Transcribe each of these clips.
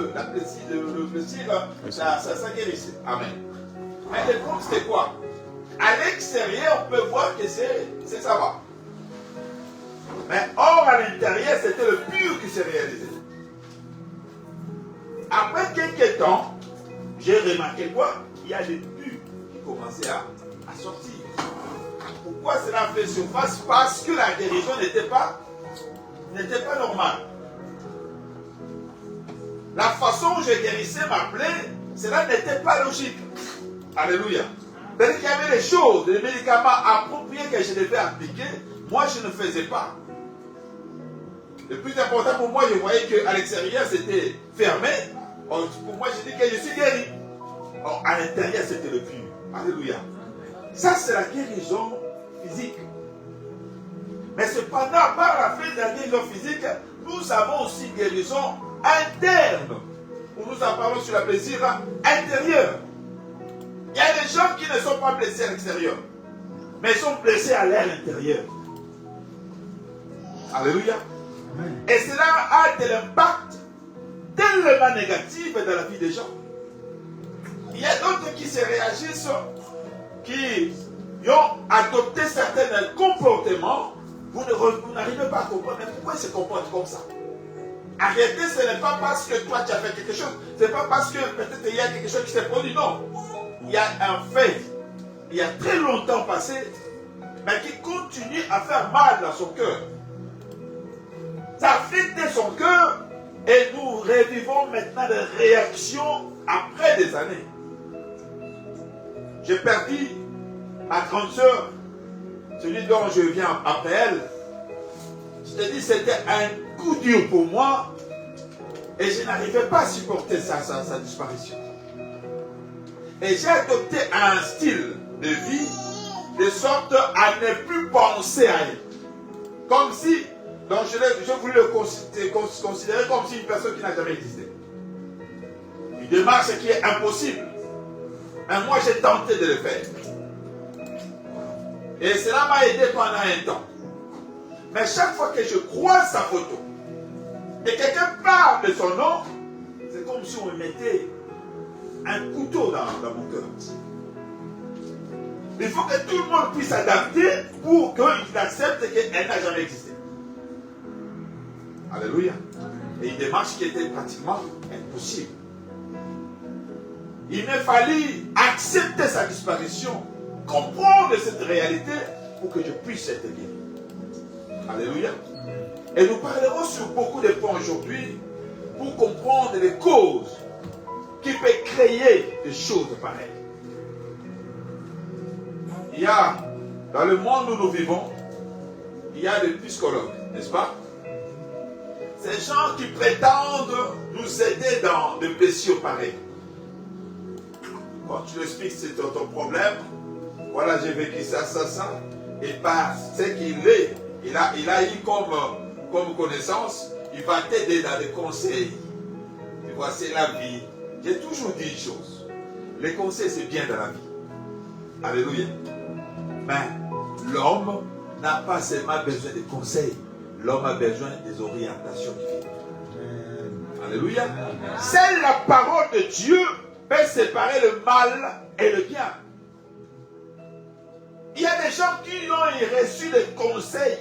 le plaisir, ça guérissait. Amen. Mais le problème, c'était quoi? À l'extérieur, on peut voir que ça va. Mais or, à l'intérieur, c'était le pur qui s'est réalisé. Après quelques temps, j'ai remarqué quoi? Il y a des purs qui commençaient à sortir. Pourquoi cela fait surface? Parce que la guérison n'était pas normale. La façon dont je guérissais ma plaie, cela n'était pas logique. Alléluia. C'est-à-dire qu'il y avait des choses, des médicaments appropriés que je devais appliquer. Moi, je ne faisais pas. Le plus important pour moi, je voyais qu'à l'extérieur, c'était fermé. Or, pour moi, je dis que je suis guéri. Or, à l'intérieur, c'était le pur. Alléluia. Ça, c'est la guérison physique. Mais cependant, par la fin de la guérison physique, nous avons aussi une guérison interne. Où nous en parlons sur la blessure intérieure. Il y a des gens qui ne sont pas blessés à l'extérieur, mais ils sont blessés à l'air intérieur. Alléluia. Amen. Et cela a de l'impact tellement négatif dans la vie des gens. Il y a d'autres qui se réagissent, qui ont adopté certains comportements. Vous n'arrivez pas à comprendre, mais pourquoi ils se comportent comme ça? Arrêtez, ce n'est pas parce que toi tu as fait quelque chose, ce n'est pas parce que peut-être il y a quelque chose qui s'est produit, non. Il y a un fait, il y a très longtemps passé, mais qui continue à faire mal dans son cœur. Ça affecte son cœur et nous revivons maintenant des réactions après des années. J'ai perdu ma grande sœur, celui dont je viens après elle. Je te dis, c'était un coup dur pour moi et je n'arrivais pas à supporter sa disparition. Et j'ai adopté un style de vie de sorte à ne plus penser à elle. Comme si, donc je voulais le considérer comme si une personne qui n'a jamais existé. Une démarche qui est impossible. Mais moi j'ai tenté de le faire. Et cela m'a aidé pendant un temps. Mais chaque fois que je croise sa photo et quelqu'un parle de son nom, c'est comme si on me mettait un couteau dans mon cœur. Il faut que tout le monde puisse s'adapter pour qu'il accepte qu'elle n'a jamais existé. Alléluia. Et une démarche qui était pratiquement impossible. Il me fallut accepter sa disparition, comprendre cette réalité pour que je puisse être guéri. Alléluia. Et nous parlerons sur beaucoup de points aujourd'hui pour comprendre les causes qui peuvent créer des choses pareilles. Il y a, dans le monde où nous vivons, il y a des psychologues, n'est-ce pas? Ces gens qui prétendent nous aider dans des blessures pareilles. Quand tu expliques c'est ton problème, voilà, j'ai vécu ça, et par ce qu'il est, il a eu comme connaissance, il va t'aider dans des conseils. Tu vois, c'est la vie. J'ai toujours dit une chose. Les conseils, c'est bien dans la vie. Alléluia. Mais l'homme n'a pas seulement besoin de conseils. L'homme a besoin des orientations divines. Alléluia. Seule la parole de Dieu peut séparer le mal et le bien. Il y a des gens qui ont reçu des conseils.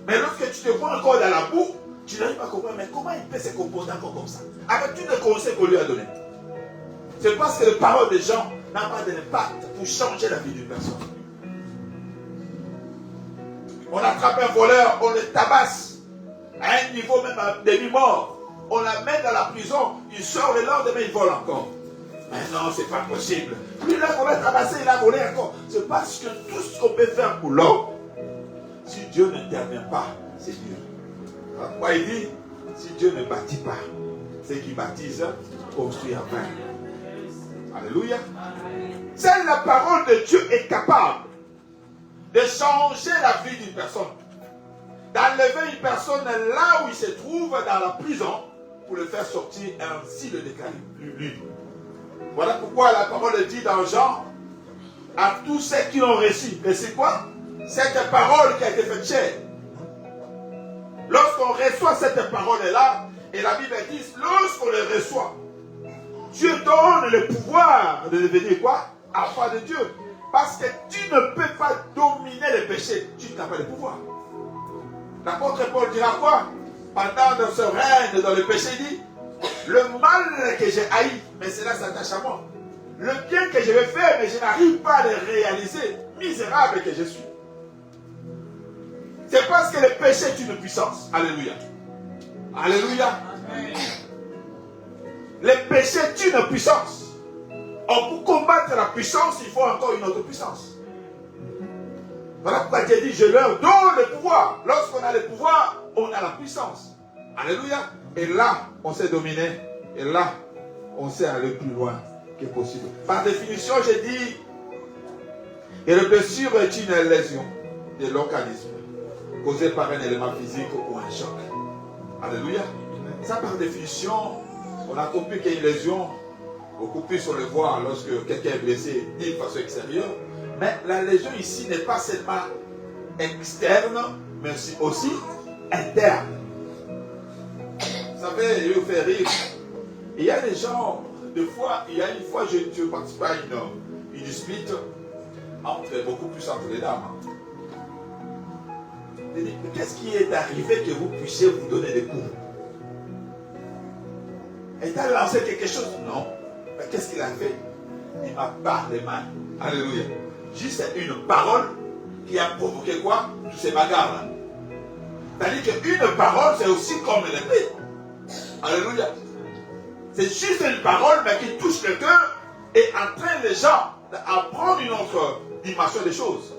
Mais lorsque tu te vois encore dans la boue, tu n'arrives pas à comprendre, mais comment il peut se comporter encore comme ça? Avec tous les conseils qu'on lui a donnés. C'est parce que les paroles des gens n'ont pas d'impact pour changer la vie d'une personne. On attrape un voleur, on le tabasse à un niveau même à demi-mort. On l'amène dans la prison, il sort le lendemain, il vole encore. Mais non, c'est pas possible. Lui là qu'on a tabassé, il a volé encore. C'est parce que tout ce qu'on peut faire pour l'homme, si Dieu n'intervient pas, c'est Dieu. Pourquoi il dit, si Dieu ne bâtit pas, ceux qui bâtissent construisent en vain. Alléluia. Seule la parole de Dieu est capable de changer la vie d'une personne. D'enlever une personne là où il se trouve dans la prison pour le faire sortir ainsi le déclarer libre. Voilà pourquoi la parole dit dans Jean à tous ceux qui l'ont reçu. Et c'est quoi? Cette parole qui a été faite chair. Lorsqu'on reçoit cette parole-là, Et la Bible dit, lorsqu'on les reçoit, Dieu donne le pouvoir de devenir quoi? Enfant de Dieu. Parce que tu ne peux pas dominer le péché. Tu n'as pas le pouvoir. L'apôtre Paul dira quoi? Pendant ce règne dans le péché, il dit, le mal que j'ai haï, mais cela s'attache à moi. Le bien que je vais faire, mais je n'arrive pas à le réaliser. Misérable que je suis. C'est parce que le péché est une puissance. Alléluia. Alléluia. Amen. Le péché est une puissance. Or, pour combattre la puissance, il faut encore une autre puissance. Voilà pourquoi Dieu dit, je leur donne le pouvoir. Lorsqu'on a le pouvoir, on a la puissance. Alléluia. Et là, on sait dominer. Et là, on sait aller plus loin que possible. Par définition, j'ai dit que la blessure est une lésion de l'organisme causée par un élément physique ou un choc. Alléluia. Ça, par définition, on a compris qu'il y a une lésion. Beaucoup plus on le voit lorsque quelqu'un est blessé d'une façon extérieure. Mais la lésion ici n'est pas seulement externe, mais aussi interne. Vous savez, je vais vous faire rire. Il y a des gens, des fois, il y a une fois, je participe à une dispute beaucoup plus entre les dames. Je dis, mais qu'est-ce qui est arrivé que vous puissiez vous donner des coups? Est-il lancé quelque chose? Non. Mais qu'est-ce qu'il a fait? Il m'a parlé mal. Alléluia. Juste une parole qui a provoqué quoi? Tous ces bagarres. C'est-à-dire qu'une parole, c'est aussi comme l'épée. Alléluia. C'est juste une parole, mais qui touche le cœur et entraîne les gens à prendre une autre dimension des choses.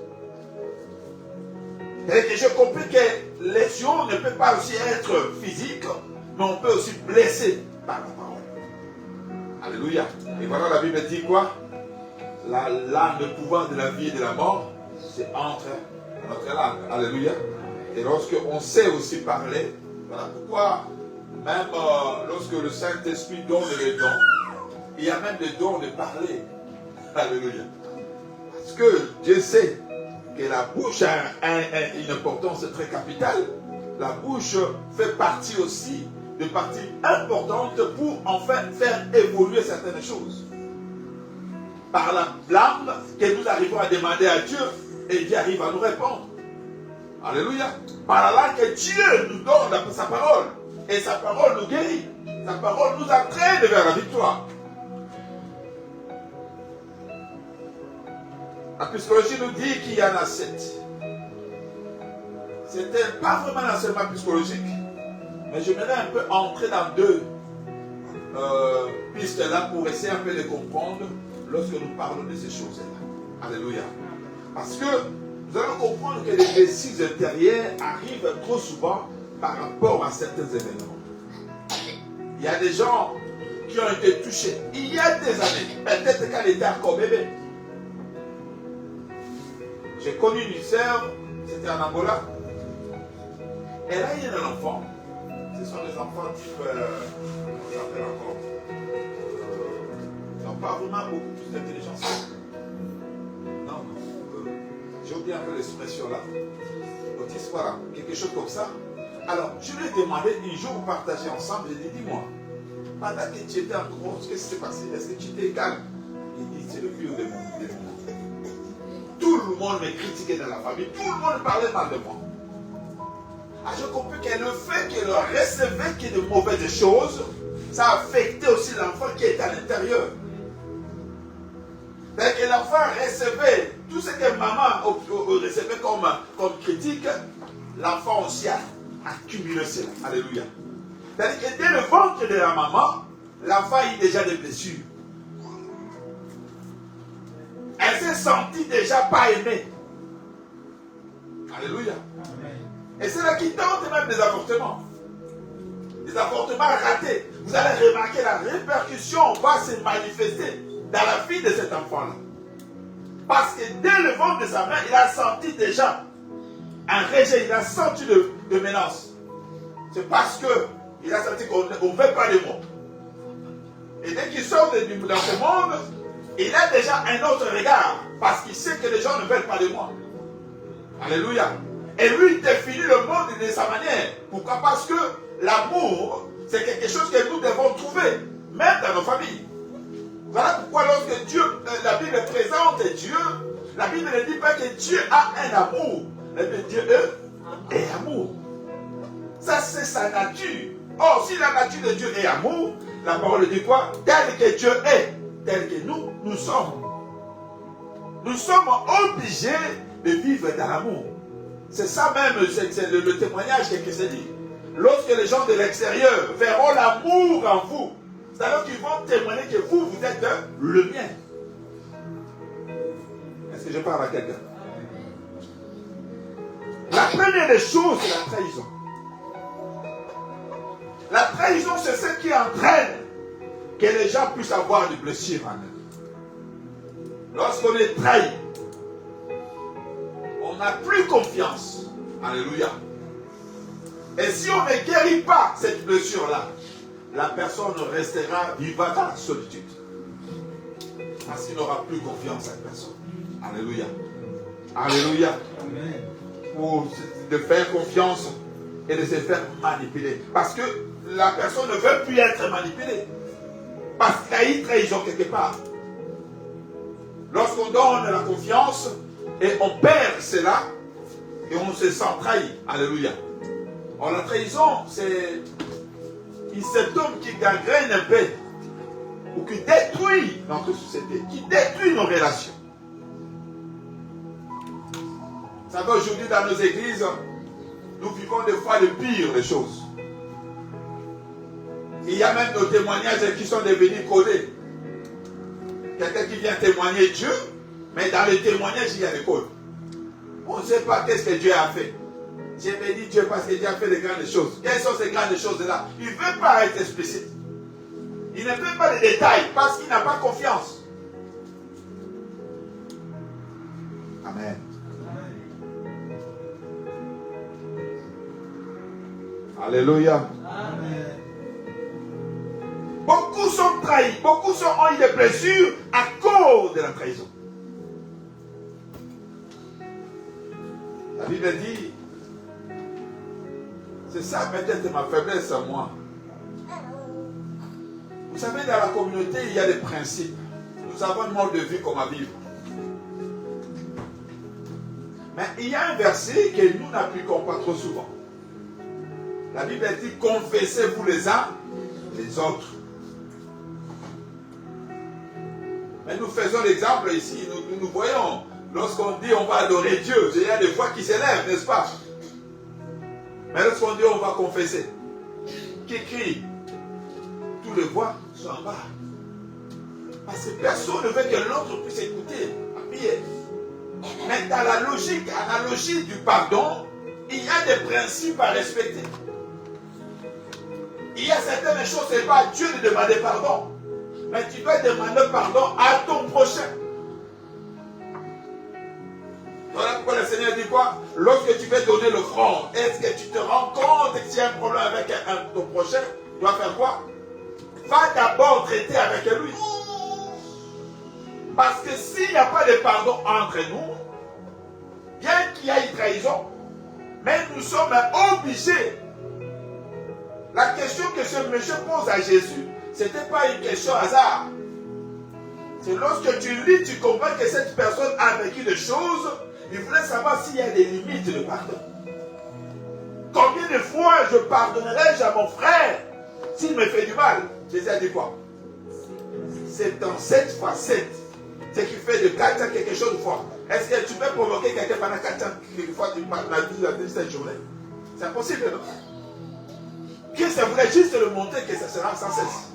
Et que j'ai compris que lésion ne peut pas aussi être physique, mais on peut aussi blesser par la parole. Alléluia. Et voilà, la Bible dit quoi? L'âme, le pouvoir de la vie et de la mort, c'est entre notre langue. Alléluia. Et lorsqu'on sait aussi parler, voilà pourquoi, même lorsque le Saint-Esprit donne les dons, il y a même le don de parler. Alléluia. Parce que Dieu sait que la bouche a une importance très capitale. La bouche fait partie aussi de parties importantes pour enfin faire évoluer certaines choses. Par la langue que nous arrivons à demander à Dieu et Dieu arrive à nous répondre. Alléluia. Par la langue que Dieu nous donne sa parole. Et sa parole nous guérit. Sa parole nous entraîne vers la victoire. La psychologie nous dit qu'il y en a 7. C'était pas vraiment un enseignement psychologique. Mais je voudrais un peu entrer dans deux pistes là pour essayer un peu de comprendre lorsque nous parlons de ces choses-là. Alléluia. Parce que nous allons comprendre que les blessures intérieures arrivent trop souvent par rapport à certains événements. Il y a des gens qui ont été touchés il y a des années, peut-être quand ils étaient encore bébés. J'ai connu une sœur, c'était en Angola. Elle a eu un enfant. Ce sont des enfants type, comment ça s'appelle encore? Ils n'ont pas vraiment beaucoup plus d'intelligence. Non. J'ai oublié un peu l'expression là. Autisme, voilà, quelque chose comme ça. Alors, je lui ai demandé un jour, on partageait ensemble, j'ai dit, dis-moi, pendant que tu étais en grosse, qu'est-ce qui s'est passé? Est-ce que tu étais calme? Il dit, c'est le plus haut des mondes. Tout le monde me critiquait dans la famille, tout le monde parlait mal de moi. Ah, je comprends que le fait qu'elle recevait de mauvaises choses, ça affectait aussi l'enfant qui était à l'intérieur. C'est-à-dire que l'enfant recevait tout ce que maman recevait comme critique, l'enfant aussi a accumulé cela. Alléluia. C'est-à-dire que dès le ventre de la maman, l'enfant a eu déjà des blessures. Elle s'est sentie déjà pas aimée. Alléluia. Et c'est là qui tente même des avortements. Des avortements ratés. Vous allez remarquer la répercussion va se manifester dans la vie de cet enfant-là. Parce que dès le ventre de sa mère, il a senti déjà un rejet, il a senti de menace. C'est parce qu'il a senti qu'on ne veut pas de moi. Et dès qu'il sort dans ce monde, il a déjà un autre regard. Parce qu'il sait que les gens ne veulent pas de moi. Alléluia. Et lui, il définit le monde de sa manière. Pourquoi? Parce que l'amour C'est quelque chose que nous devons trouver, même dans nos familles. Voilà pourquoi lorsque Dieu, la Bible présente Dieu, la Bible ne dit pas que Dieu a un amour. Mais Dieu est amour. Ça, c'est sa nature. Or, si la nature de Dieu est amour, la parole dit quoi? Tel que Dieu est, tel que nous sommes. Nous sommes obligés de vivre dans l'amour. C'est ça même, c'est le témoignage que Christ dit. Lorsque les gens de l'extérieur verront l'amour en vous, c'est alors qu'ils vont témoigner que vous êtes le mien. Est-ce que je parle à quelqu'un? La première des choses, c'est la trahison. La trahison, c'est ce qui entraîne que les gens puissent avoir des blessures en eux. Lorsqu'on est trahi, on n'a plus confiance. Alléluia. Et si on ne guérit pas cette blessure-là, la personne restera vivante dans la solitude. Parce qu'il n'aura plus confiance à la personne. Alléluia. Alléluia. Amen. Pour de faire confiance et de se faire manipuler. Parce que la personne ne veut plus être manipulée. Parce qu'il y a une trahison quelque part. Lorsqu'on donne la confiance et on perd cela, et on se sent trahi. Alléluia. Or, la trahison, c'est un symptôme qui gangrène un peu, ou qui détruit notre société, qui détruit nos relations. Vous savez, aujourd'hui, dans nos églises, nous vivons des fois le pire des choses. Il y a même nos témoignages qui sont devenus codés. Quelqu'un qui vient témoigner Dieu, mais dans les témoignages, il y a des codes. On ne sait pas qu'est-ce que Dieu a fait. J'ai béni Dieu parce que Dieu a fait de grandes choses. Quelles sont ces grandes choses-là? Il ne veut pas être explicite. Il ne veut pas de détails parce qu'il n'a pas confiance. Amen. Alléluia. Amen. Beaucoup sont trahis. Beaucoup ont eu des blessures à cause de la trahison. La Bible dit, c'est ça peut-être ma faiblesse à moi. Vous savez, dans la communauté, il y a des principes. Nous avons un mode de vie qu'on va vivre. Mais il y a un verset que nous n'appliquons pas trop souvent. La Bible dit, confessez-vous les uns les autres. Mais nous faisons l'exemple ici, nous voyons, lorsqu'on dit on va adorer Dieu, il y a des voix qui s'élèvent, n'est-ce pas? Mais lorsqu'on dit on va confesser, qui crie? Tous les voix sont en bas. Parce que personne ne veut que l'autre puisse écouter, appuyer. Mais dans la logique, analogie du pardon, il y a des principes à respecter. Il y a certaines choses, ce n'est pas à Dieu de demander pardon. Mais tu dois demander pardon à ton prochain. Voilà pourquoi le Seigneur dit quoi? Lorsque tu veux donner l'offrande, est-ce que tu te rends compte que s'il y a un problème avec ton prochain, tu dois faire quoi? Va d'abord traiter avec lui. Parce que s'il n'y a pas de pardon entre nous, bien qu'il y ait une trahison, mais nous sommes obligés. La question que ce monsieur pose à Jésus, ce n'était pas une question hasard. C'est lorsque tu lis, tu comprends que cette personne a vécu des choses. Il voulait savoir s'il y a des limites de pardon. Combien de fois je pardonnerai-je à mon frère s'il me fait du mal? Jésus a dit quoi? C'est dans 7 fois 7. Ce qui fait de 4 ans quelque chose de fois. Est-ce que tu peux provoquer quelqu'un pendant 4 ans quelquefois tu parles la vie de cette journée? C'est impossible, non? Christ voulait juste le montrer que ça sera sans cesse.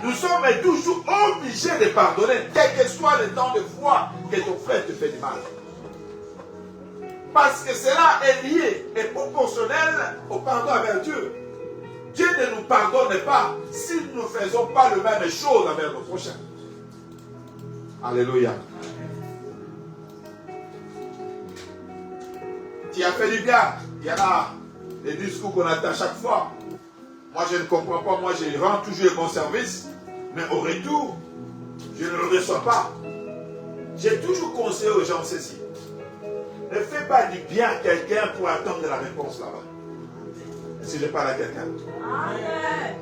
Nous sommes toujours obligés de pardonner, quel que soit le temps de fois que ton frère te fait du mal. Parce que cela est lié et proportionnel au pardon envers Dieu. Dieu ne nous pardonne pas si nous ne faisons pas la même chose envers nos prochains. Alléluia. Tu as fait du bien. Il y en a des discours qu'on attend chaque fois. Moi, je ne comprends pas. Moi, je rends toujours mon service. Mais au retour, je ne le reçois pas. J'ai toujours conseillé aux gens ceci. Ne fais pas du bien à quelqu'un pour attendre la réponse là-bas. si je parle à quelqu'un. Amen.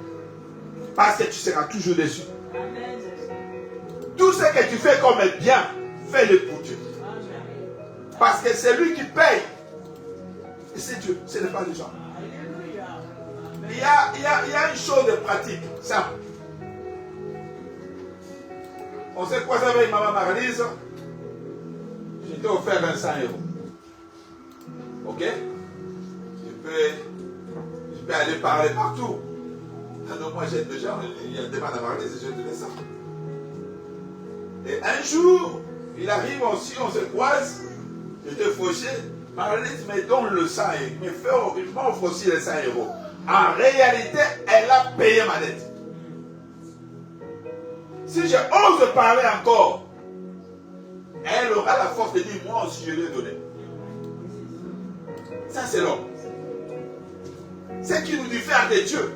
Parce que tu seras toujours déçu. Amen. Tout ce que tu fais comme bien, fais-le pour Dieu. Amen. Parce que c'est lui qui paye. Et c'est Dieu, ce n'est pas les gens. Alléluia. Il y a une chose de pratique, simple. On sait quoi ça avec maman Marlise? J'étais offert 25 €. Ok? Je peux aller parler partout. Donc moi j'aide les gens, il y a des à Marlise et je te laisse ça. Et un jour, il arrive aussi, on se croise, j'étais fauché. Marlise me donne le 100 €, il m'offre aussi les 100 €. En réalité, elle a payé ma dette. Si je ose parler encore, elle aura la force de dire, moi aussi je lui ai donné. Ça c'est l'homme. C'est qui nous diffère de Dieu.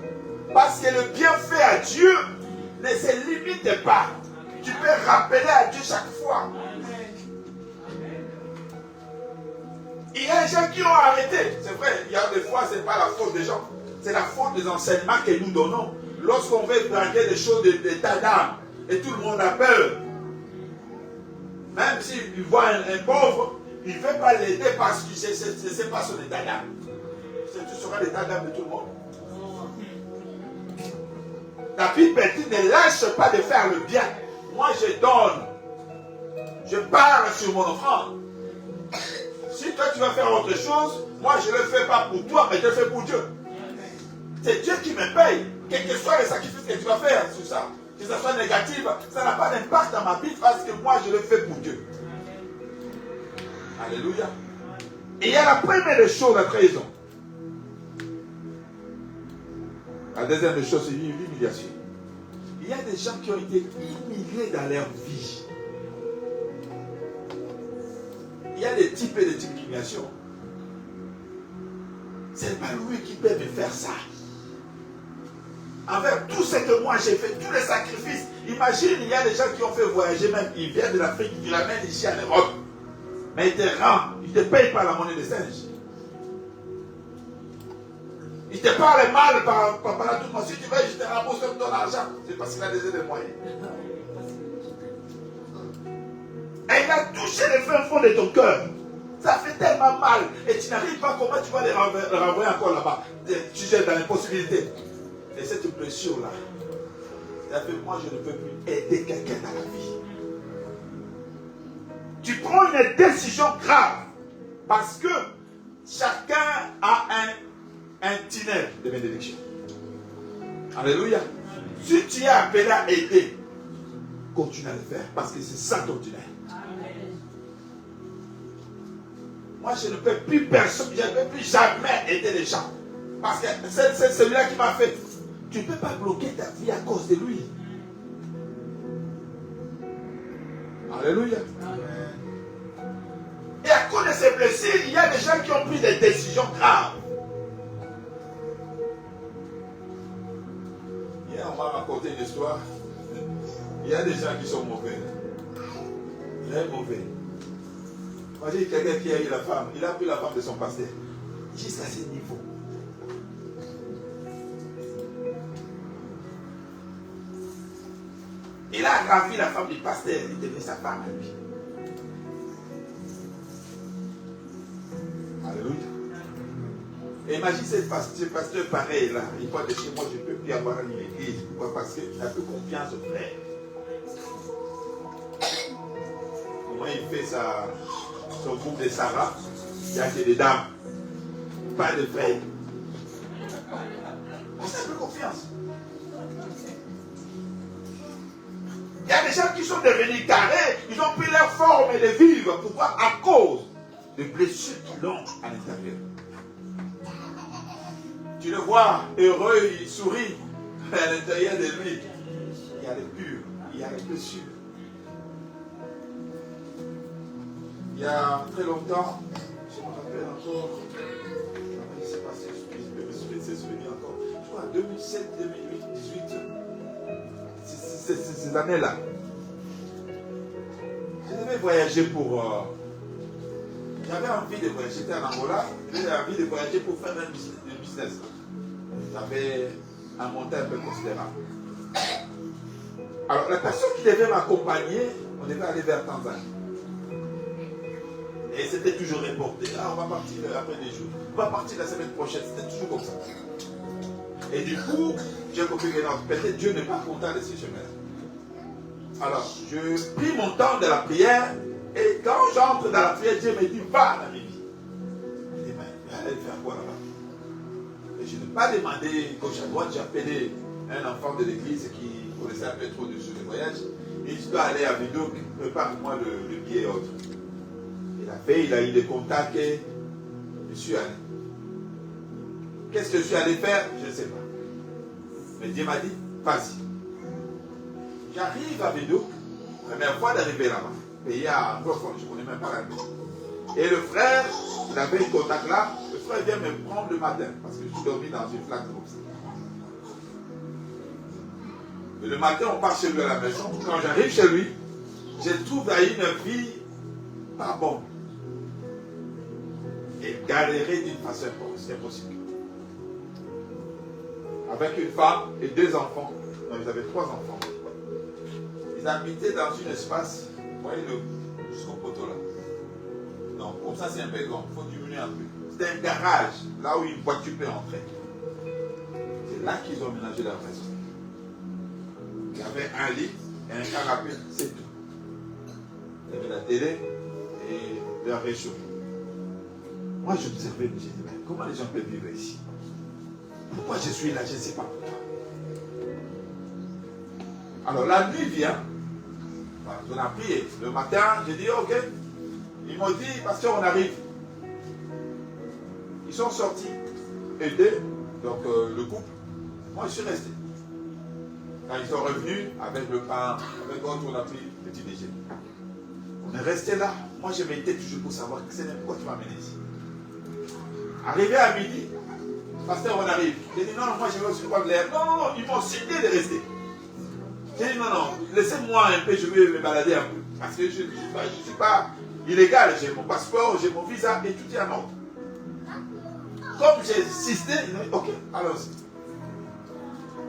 Parce que le bienfait à Dieu ne se limite pas. Tu peux rappeler à Dieu chaque fois. Il y a des gens qui ont arrêté. C'est vrai, il y a des fois, ce n'est pas la faute des gens. C'est la faute des enseignements que nous donnons. Lorsqu'on veut draguer des choses d'état d'âme, et tout le monde a peur. Même s'il voit un pauvre, il ne veut pas l'aider parce que ce n'est pas son état d'âme. Tu seras l'état d'âme de tout le monde. La Bible dit, ne lâche pas de faire le bien. Moi, je donne. Je parle sur mon offrande. Si toi, tu vas faire autre chose, moi, je ne le fais pas pour toi, mais je le fais pour Dieu. C'est Dieu qui me paye. Quel que soit le sacrifice que tu vas faire sur ça, que ça soit négatif, ça n'a pas d'impact dans ma vie parce que moi, je le fais pour Dieu. Alléluia. Et il y a la première des choses, la trahison. La deuxième des choses, c'est l'humiliation. Il y a des gens qui ont été humiliés dans leur vie. Il y a des types et des types d'humiliation. C'est pas lui qui peut me faire ça. Envers tout ce que moi j'ai fait, tous les sacrifices. Imagine, il y a des gens qui ont fait voyager même, ils viennent de l'Afrique, ils l'amènent ici en Europe. Mais ils te rendent, ils ne te payent pas la monnaie des singes. Il te parle mal par tout le monde. Si tu veux, je te rembourse ton argent. C'est parce qu'il a déjà des moyens. Et il a touché les fins fonds de ton cœur. Ça fait tellement mal. Et tu n'arrives pas, comment tu vas les renvoyer encore là-bas. Tu jettes dans l'impossibilité. Et cette blessure-là, ça fait moi, je ne peux plus aider quelqu'un dans la vie. Tu prends une décision grave. Parce que chacun a un tunnel de bénédiction. Alléluia. Si tu es appelé à aider, continue à le faire parce que c'est ça ton tunnel. Moi, je ne peux plus personne, je ne peux plus jamais aider les gens. Parce que c'est celui-là qui m'a fait. Tu ne peux pas bloquer ta vie à cause de lui. Alléluia. Et à cause de ces blessures, il y a des gens qui ont pris des décisions graves. Hier, on m'a raconté une histoire. Il y a des gens qui sont mauvais. Très mauvais. Imagine quelqu'un qui a eu la femme. Il a pris la femme de son pasteur. Jusqu'à ce niveau. Il a ravi la femme du pasteur. Il devait sa femme à lui. Alléluia. Et imagine ce pasteur pareil là. Il voit de chez moi, je ne peux plus avoir une église. Pourquoi? Parce qu'il n'a plus confiance au frère. Comment il fait son groupe de Sarah? Il n'y a que des dames. Pas de frères. On n'a plus confiance. Il y a des gens qui sont devenus carrés. Ils ont pris leur forme de vivre. Pourquoi? À cause des blessures qu'ils ont à l'intérieur. Tu le vois heureux, il sourit. À l'intérieur de lui, il y a les purs, il y a les blessures. Il y a très longtemps, je me rappelle encore, je ne sais pas si je peux me souvenir encore, je crois en 2007, 2008, 2018, ces années-là. Je devais voyager pour... J'avais envie de voyager, j'étais en Angola, j'avais envie de voyager pour faire un business. Ça avait un montant un peu considérable. Alors, la personne qui devait m'accompagner, on devait aller vers Tanzanie. Et c'était toujours reporté. Ah, on va partir après des jours. On va partir la semaine prochaine. C'était toujours comme ça. Et du coup, j'ai compris que non, peut-être Dieu n'est pas content de ces chemins. Alors, je pris mon temps de la prière. Et quand j'entre dans la prière, Dieu me dit, va dans mes vies. Je dis, mais aller faire quoi là-bas? Et je n'ai pas demandé gauche à droite. J'ai appelé un enfant de l'église qui connaissait un peu trop de ce voyage. Il dit, tu dois aller à Vidou, prépare-moi le billet et autres. Il a fait, il a eu des contacts et je suis allé. Qu'est-ce que je suis allé faire? Je ne sais pas. Mais Dieu m'a dit, vas-y. J'arrive à Vidou, première fois d'arriver là-bas. Pays à anglophone, je ne connais même pas la vie. Et le frère, il avait un contact là, le frère vient me prendre le matin, parce que je suis dormi dans une flaque comme ça. Et le matin, on part chez lui à la maison. Quand j'arrive chez lui, je trouve une vie pas bonne. Et galéré d'une façon impossible. Avec une femme et 2 enfants. Non, ils avaient 3 enfants. Ils habitaient dans un espace, vous voyez jusqu'au poteau là. Non, comme ça c'est un peu grand, il faut diminuer un peu. C'était un garage, là où une voiture peut entrer. C'est là qu'ils ont ménagé leur maison. Il y avait un lit et un canapé, c'est tout. Il y avait la télé et leur réchaud. Moi je observais, je me disais, mais comment les gens peuvent vivre ici? Pourquoi je suis là? Je ne sais pas pourquoi. Alors la nuit vient, on a prié. Le matin, j'ai dit ok. Ils m'ont dit, pasteur, on arrive. Ils sont sortis, aidés, donc le couple. Moi je suis resté. Quand ils sont revenus, avec le pain, avec d'autres, on a pris le petit déjeuner. On est resté là. Moi je m'étais toujours pour savoir pourquoi tu m'as amené ici. Arrivé à midi, pasteur, on arrive. J'ai dit non, moi je vais aussi voir l'air. Non, ils m'ont cité de rester. J'ai dit non, laissez-moi un peu, je vais me balader un peu. Parce que je ne suis pas illégal, j'ai mon passeport, j'ai mon visa et tout est en ordre. Comme j'ai insisté, ils ont dit ok, allons-y.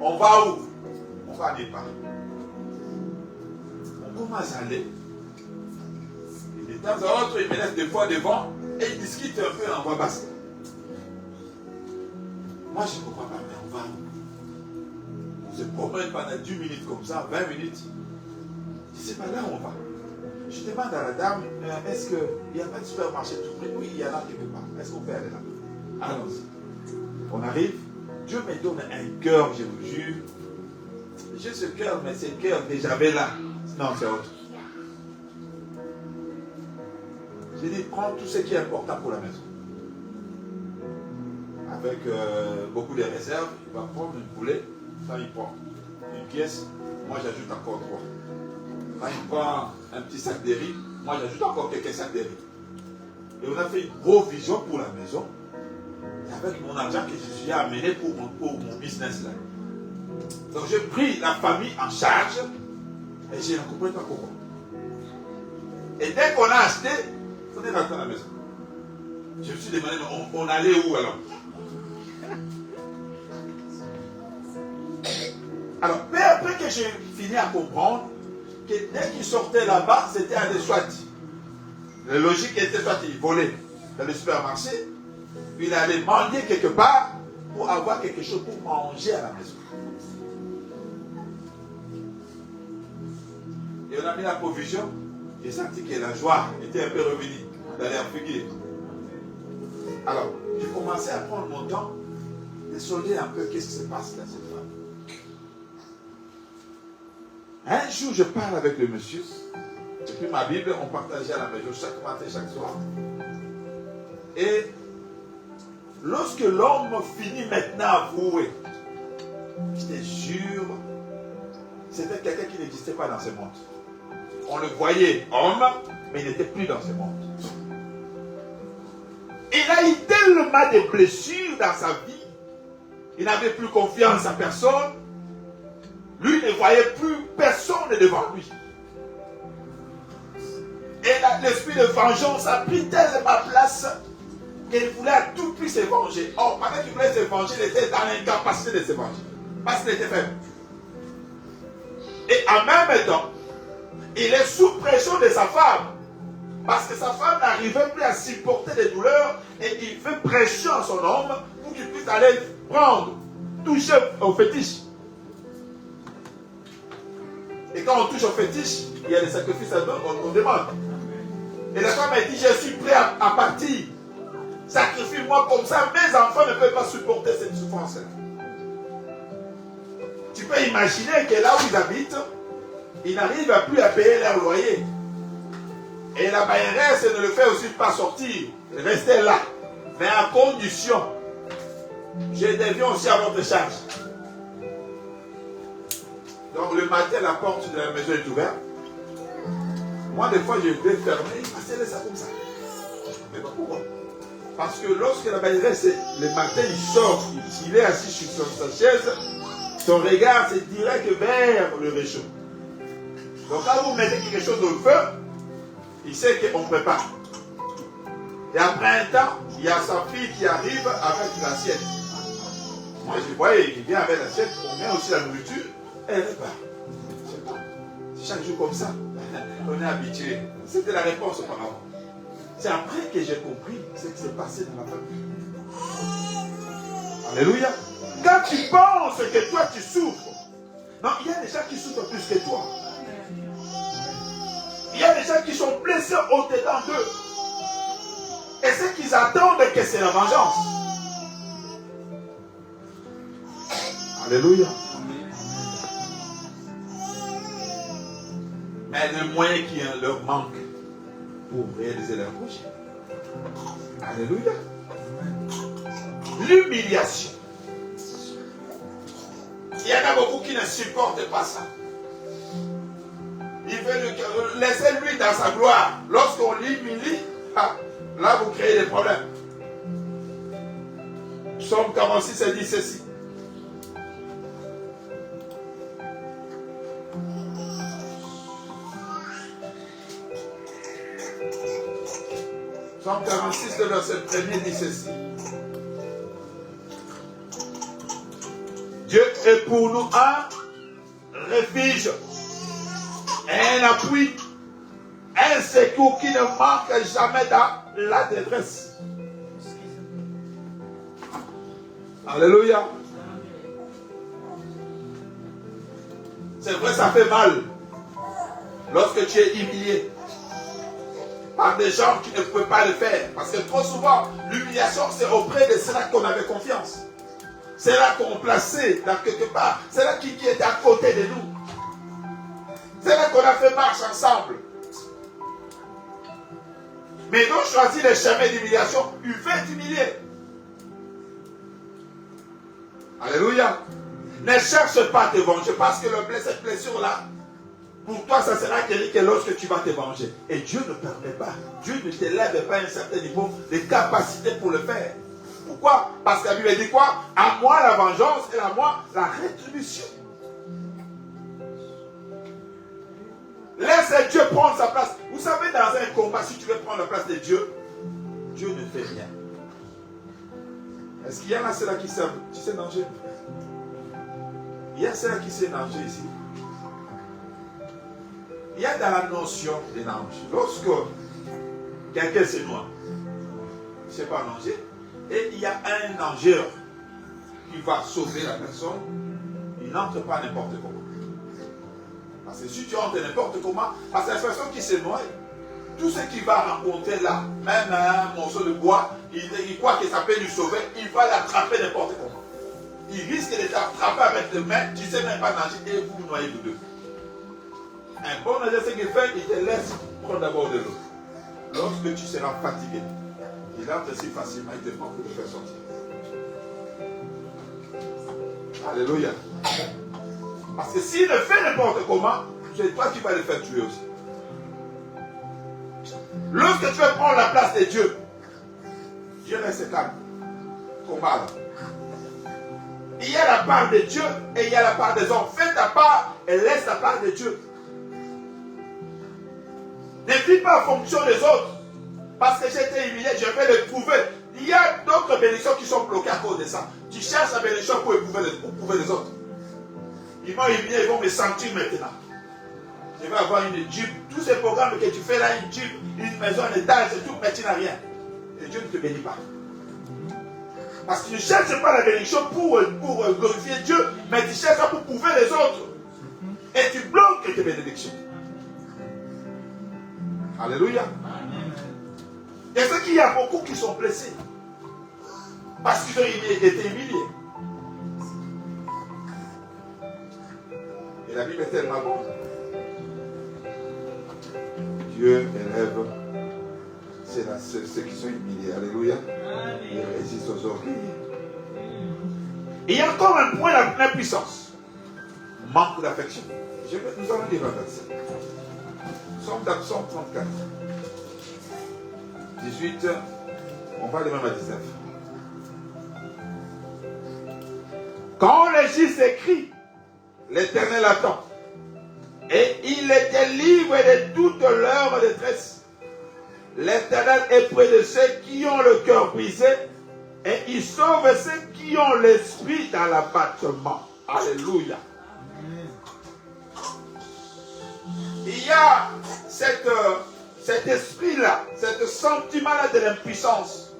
On va où? On va à Népal. On commence à aller. Et de temps en temps, ils me laissent des fois devant et ils discutent un peu en voix basse. Moi, je ne comprends pas, mais on va où? On se promène pendant 10 minutes comme ça, 20 minutes. Je ne sais pas là où on va. Je demande à la dame, est-ce qu'il n'y a pas de supermarché tout près? Oui, il y en a quelque part. Est-ce qu'on peut aller là? Allons-y. On arrive. Dieu me donne un cœur, je vous jure. J'ai ce cœur, mais c'est le cœur que j'avais là. Non, c'est autre. J'ai dit, prends tout ce qui est important pour la maison. Avec beaucoup de réserves, il va prendre un poulet, ça il prend une pièce, moi j'ajoute encore 3. Quand il prend un petit sac de riz, moi j'ajoute encore quelques sacs de riz. Et on a fait une provision pour la maison, avec mon argent que je suis amené pour mon business là. Donc j'ai pris la famille en charge, et je ne comprenais pas pourquoi. Et dès qu'on a acheté, on est rentré à la maison. Je me suis demandé, on allait où alors? Alors, après que j'ai fini à comprendre que dès qu'il sortait là-bas, c'était aller soit. La logique était soit il volait dans le supermarché, puis il allait manger quelque part pour avoir quelque chose pour manger à la maison. Et on a mis la provision, j'ai senti que la joie était un peu revenue dans l'air fugué. Alors, j'ai commencé à prendre mon temps de solder un peu qu'est-ce qui se passe dans cette femme. Un jour, je parle avec le monsieur. J'ai pris ma Bible, on partageait à la maison chaque matin, chaque soir. Et lorsque l'homme finit maintenant à vouer, je te jure, c'était quelqu'un qui n'existait pas dans ce monde. On le voyait homme, mais il n'était plus dans ce monde. Il a eu tellement de blessures dans sa vie, il n'avait plus confiance en personne. Lui ne voyait plus personne devant lui. Et l'esprit de vengeance a pris tellement place il voulait à tout prix se venger. Or, pendant qu'il voulait se venger, il était dans l'incapacité de se venger. Parce qu'il était faible. Et en même temps, il est sous pression de sa femme. Parce que sa femme n'arrivait plus à supporter les douleurs. Et il fait pression à son homme pour qu'il puisse aller prendre, toucher au fétiche. Et quand on touche au fétiche, il y a des sacrifices à donner, on demande. Et la femme a dit, je suis prêt à partir. Sacrifie-moi comme ça, mes enfants ne peuvent pas supporter cette souffrance-là. Tu peux imaginer que là où ils habitent, ils n'arrivent plus à payer leur loyer. Et la bailleresse ne le fait aussi pas sortir, rester là. Mais à condition, je deviens aussi à votre charge. Donc le matin, la porte de la maison est ouverte. Moi, des fois, je vais fermer, passer ça comme ça. Mais pas pourquoi? Parce que lorsque la bailleresse, le matin, il sort, il est assis sur sa chaise, son regard se dirige vers le réchaud. Donc quand vous mettez quelque chose au feu, il sait qu'on ne peut pas. Et après un temps, il y a sa fille qui arrive avec l'assiette. Moi, je voyais, il vient avec l'assiette, on met aussi la nourriture, et elle repart. C'est chaque jour comme ça. On est habitué. C'était la réponse auparavant. C'est après que j'ai compris ce qui s'est passé dans ma famille. Alléluia. Quand tu penses que toi tu souffres, non, il y a des gens qui souffrent plus que toi. Il y a des gens qui sont blessés au-dedans d'eux. Et ce qu'ils attendent, que c'est la vengeance. Alléluia. Mais le moyen qui leur manque pour réaliser leur projet. Alléluia. L'humiliation. Il y en a beaucoup qui ne supportent pas ça. Il veut laisser lui dans sa gloire. Lorsqu'on l'humilie, là vous créez des problèmes. Psaume 46 a dit ceci. Psaume 46, le verset 1er dit ceci. Dieu est pour nous un refuge, un appui, un secours qui ne manque jamais dans la détresse. Alléluia. C'est vrai, ça fait mal lorsque tu es humilié par des gens qui ne peuvent pas le faire. Parce que trop souvent, l'humiliation, c'est auprès de ceux-là qu'on avait confiance. C'est là qu'on plaçait dans quelque part. C'est là qui était à côté de nous. C'est là qu'on a fait marche ensemble. Mais donc choisis le chemin d'humiliation, il fait t'humilier. Alléluia. Ne cherche pas à te venger parce que cette blessure-là, pour toi, ça sera que lorsque tu vas te venger. Et Dieu ne permet pas. Dieu ne t'élève pas à un certain niveau de capacité pour le faire. Pourquoi? Parce que la Bible dit quoi? À moi la vengeance et à moi la rétribution. Laisse Dieu prendre sa place. Vous savez, dans un combat, si tu veux prendre la place de Dieu, Dieu ne fait rien. Est-ce qu'il y en a ceux-là qui savent? Tu sais nager? Il y a ceux-là qui savent nager ici. Il y a dans la notion de nager. Lorsque quelqu'un se noie, il ne sait pas nager, et il y a un nageur qui va sauver la personne, il n'entre pas n'importe comment. Parce que si tu entres n'importe comment, parce que la personne qui se noie, tout ce qu'il va rencontrer là, même un morceau de bois, il croit que ça peut lui sauver, il va l'attraper n'importe comment. Il risque de t'attraper avec les mains, tu ne sais même pas nager et vous vous noyez vous deux. Un bon nageur, ce qu'il fait, il te laisse prendre d'abord de l'eau. Lorsque tu seras fatigué, il entre si facilement, il te prend pour te faire sortir. Alléluia. Parce que s'il le fait n'importe comment, c'est toi qui vas le faire tuer aussi. Lorsque tu veux prendre la place de Dieu, Dieu reste calme. Combat là. Il y a la part de Dieu et il y a la part des hommes. Fais ta part et laisse la part de Dieu. Ne vis pas en fonction des autres. Parce que j'ai été humilié, je vais le prouver. Il y a d'autres bénédictions qui sont bloquées à cause de ça. Tu cherches la bénédiction pour éprouver les autres. Ils vont humilier, ils vont me sentir maintenant. Je vais avoir une Jeep. Tous ces programmes que tu fais là, une Jeep, une maison, un étage, c'est tout, mais tu n'as rien. Et Dieu ne te bénit pas. Parce que tu ne cherches pas la bénédiction pour glorifier Dieu, mais tu cherches ça pour prouver les autres. Et tu bloques tes bénédictions. Alléluia. Et ce qu'il y a beaucoup qui sont blessés. Parce qu'ils ont été humiliés. Et la Bible est tellement bonne. Dieu élève ceux qui sont humiliés. Alléluia. Il résiste aux orgueilleux. Et il y a encore un point d'impuissance. Manque d'affection. Nous allons lire un verset. Psaume 34. 18. On va aller même à 19. Quand le juste s'écrie, l'Éternel attend. Et il les délivre de toute leur détresse. L'Éternel est près de ceux qui ont le cœur brisé. Et il sauve ceux qui ont l'esprit dans l'abattement. Alléluia. Il y a cet esprit-là, cet sentiment-là de l'impuissance.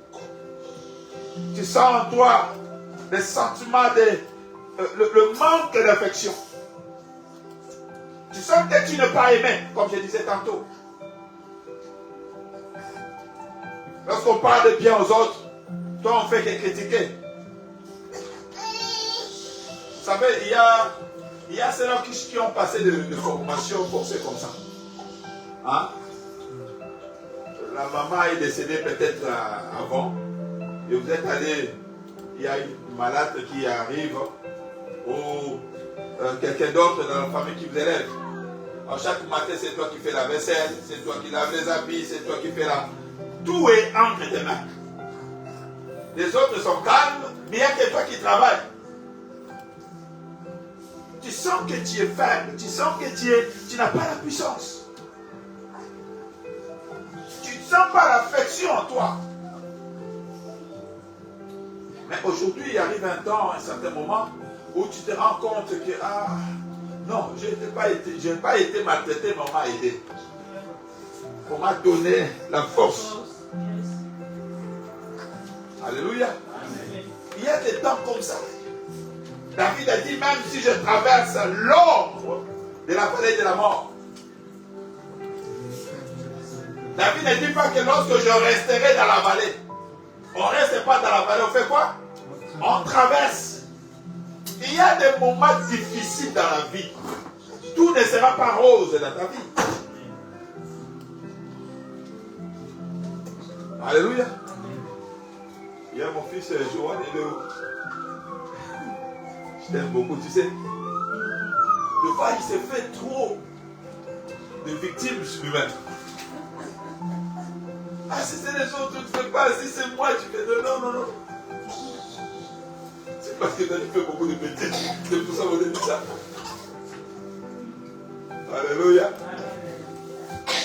Tu sens en toi le sentiment le manque d'affection. Tu sens que tu n'es pas aimé, comme je disais tantôt. Lorsqu'on parle de bien aux autres, toi on fait que critiquer. Vous savez, il y a ceux-là qui ont passé de formation forcée comme ça. Hein? La maman est décédée peut-être avant. Et vous êtes allé, il y a une malade qui arrive, ou quelqu'un d'autre dans la famille qui vous élève. Alors chaque matin, c'est toi qui fais la vaisselle, c'est toi qui laves les habits, c'est toi qui fais la... Tout est entre tes mains. Les autres sont calmes, mais il n'y a que toi qui travailles. Tu sens que tu es faible, tu sens que tu n'as pas la puissance. Tu ne sens pas l'affection en toi. Mais aujourd'hui, il arrive un temps, un certain moment, où tu te rends compte que, non, je n'ai pas été maltraité, mais on m'a aidé. On m'a donné la force. Alléluia. Il y a des temps comme ça. David a dit, même si je traverse l'ombre de la vallée de la mort. David ne dit pas que lorsque je resterai dans la vallée, on ne reste pas dans la vallée, on fait quoi? On traverse. Il y a des moments difficiles dans la vie. Tout ne sera pas rose dans ta vie. Alléluia. Il y a mon fils Johan, il est où? Je t'aime beaucoup, tu sais. Le fois, il s'est fait trop de victimes lui-même. Si c'est les autres, tu ne fais pas. Si c'est moi, tu fais non. C'est parce que tu as fait beaucoup de bêtises. C'est pour ça qu'on a dit ça. Alléluia.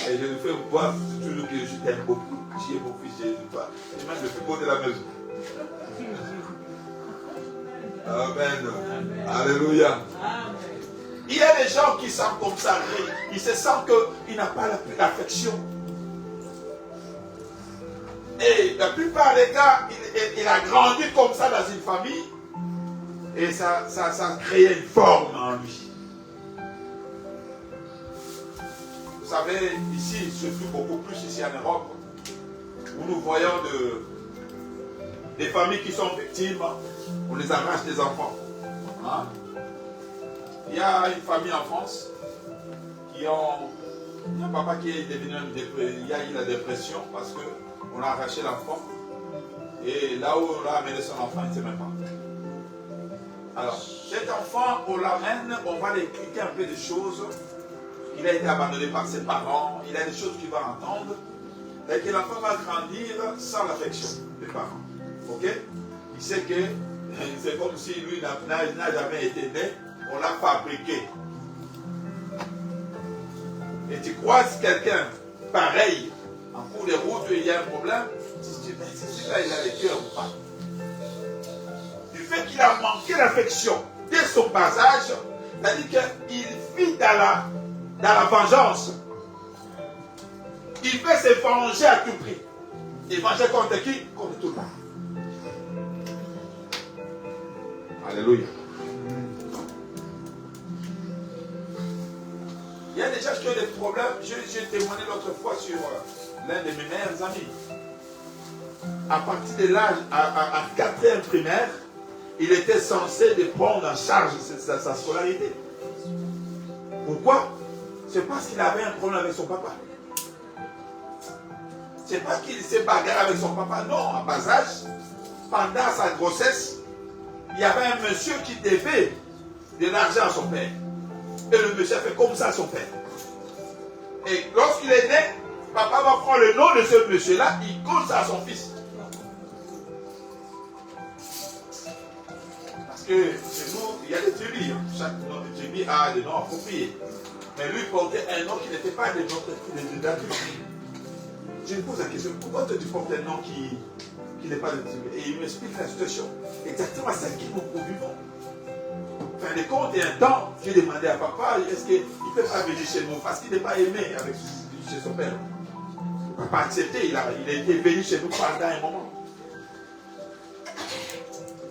Et je le fais voir toujours que je t'aime beaucoup. Tu es mon fils, je ne sais pas. Et même le plus beau de la maison. Amen. Alléluia. Il y a des gens qui sont comme ça. Ils se sentent qu'ils n'ont pas l'affection. Et la plupart des cas, il a grandi comme ça dans une famille. Et ça a créé une forme en lui. Vous savez, ici, surtout beaucoup plus ici en Europe, où nous voyons des familles qui sont victimes, on les arrache des enfants. Hein? Il y a une famille en France il y a un papa qui est devenu il a eu la dépression parce qu'on a arraché l'enfant. Et là où on a amené son enfant, il ne sait même pas. Alors, cet enfant, on l'amène, on va lui expliquer un peu des choses. Il a été abandonné par ses parents, il a des choses qu'il va entendre. Et que l'enfant va grandir sans l'affection des parents. Ok? Il sait que c'est comme si lui n'a jamais été né, on l'a fabriqué. Et tu croises quelqu'un pareil, en cours de route, il y a un problème, mais c'est celui-là, il a le cœur ou pas? Du fait qu'il a manqué l'affection dès son bas âge, c'est-à-dire qu'il vit dans la vengeance. Il veut se venger à tout prix. Et venger contre qui? Contre tout le monde. Alléluia. Il y a des gens qui ont des problèmes. J'ai témoigné l'autre fois sur l'un de mes meilleurs amis. À partir de l'âge, à 4e primaire, il était censé de prendre en charge sa scolarité. Pourquoi? C'est parce qu'il avait un problème avec son papa. C'est pas qu'il s'est bagarré avec son papa. Non, à bas âge, pendant sa grossesse, il y avait un monsieur qui devait de l'argent à son père. Et le monsieur a fait comme ça à son père. Et lorsqu'il est né, papa va prendre le nom de ce monsieur-là, il compte ça à son fils. Parce que chez nous, il y a des tribus. Chaque nom de tribu a des noms appropriés. Mais lui portait un nom qui n'était pas de notre tribu. Je lui pose la question, pourquoi tu portes un nom qui n'est pas de tribu? Et il m'explique la situation. Exactement celle qu'il nous vivons. Fin de compte, il y a un temps, j'ai demandé à papa, est-ce qu'il ne peut pas venir chez nous? Parce qu'il n'est pas aimé chez son père. Papa a accepté, il a été venu chez nous pendant un moment.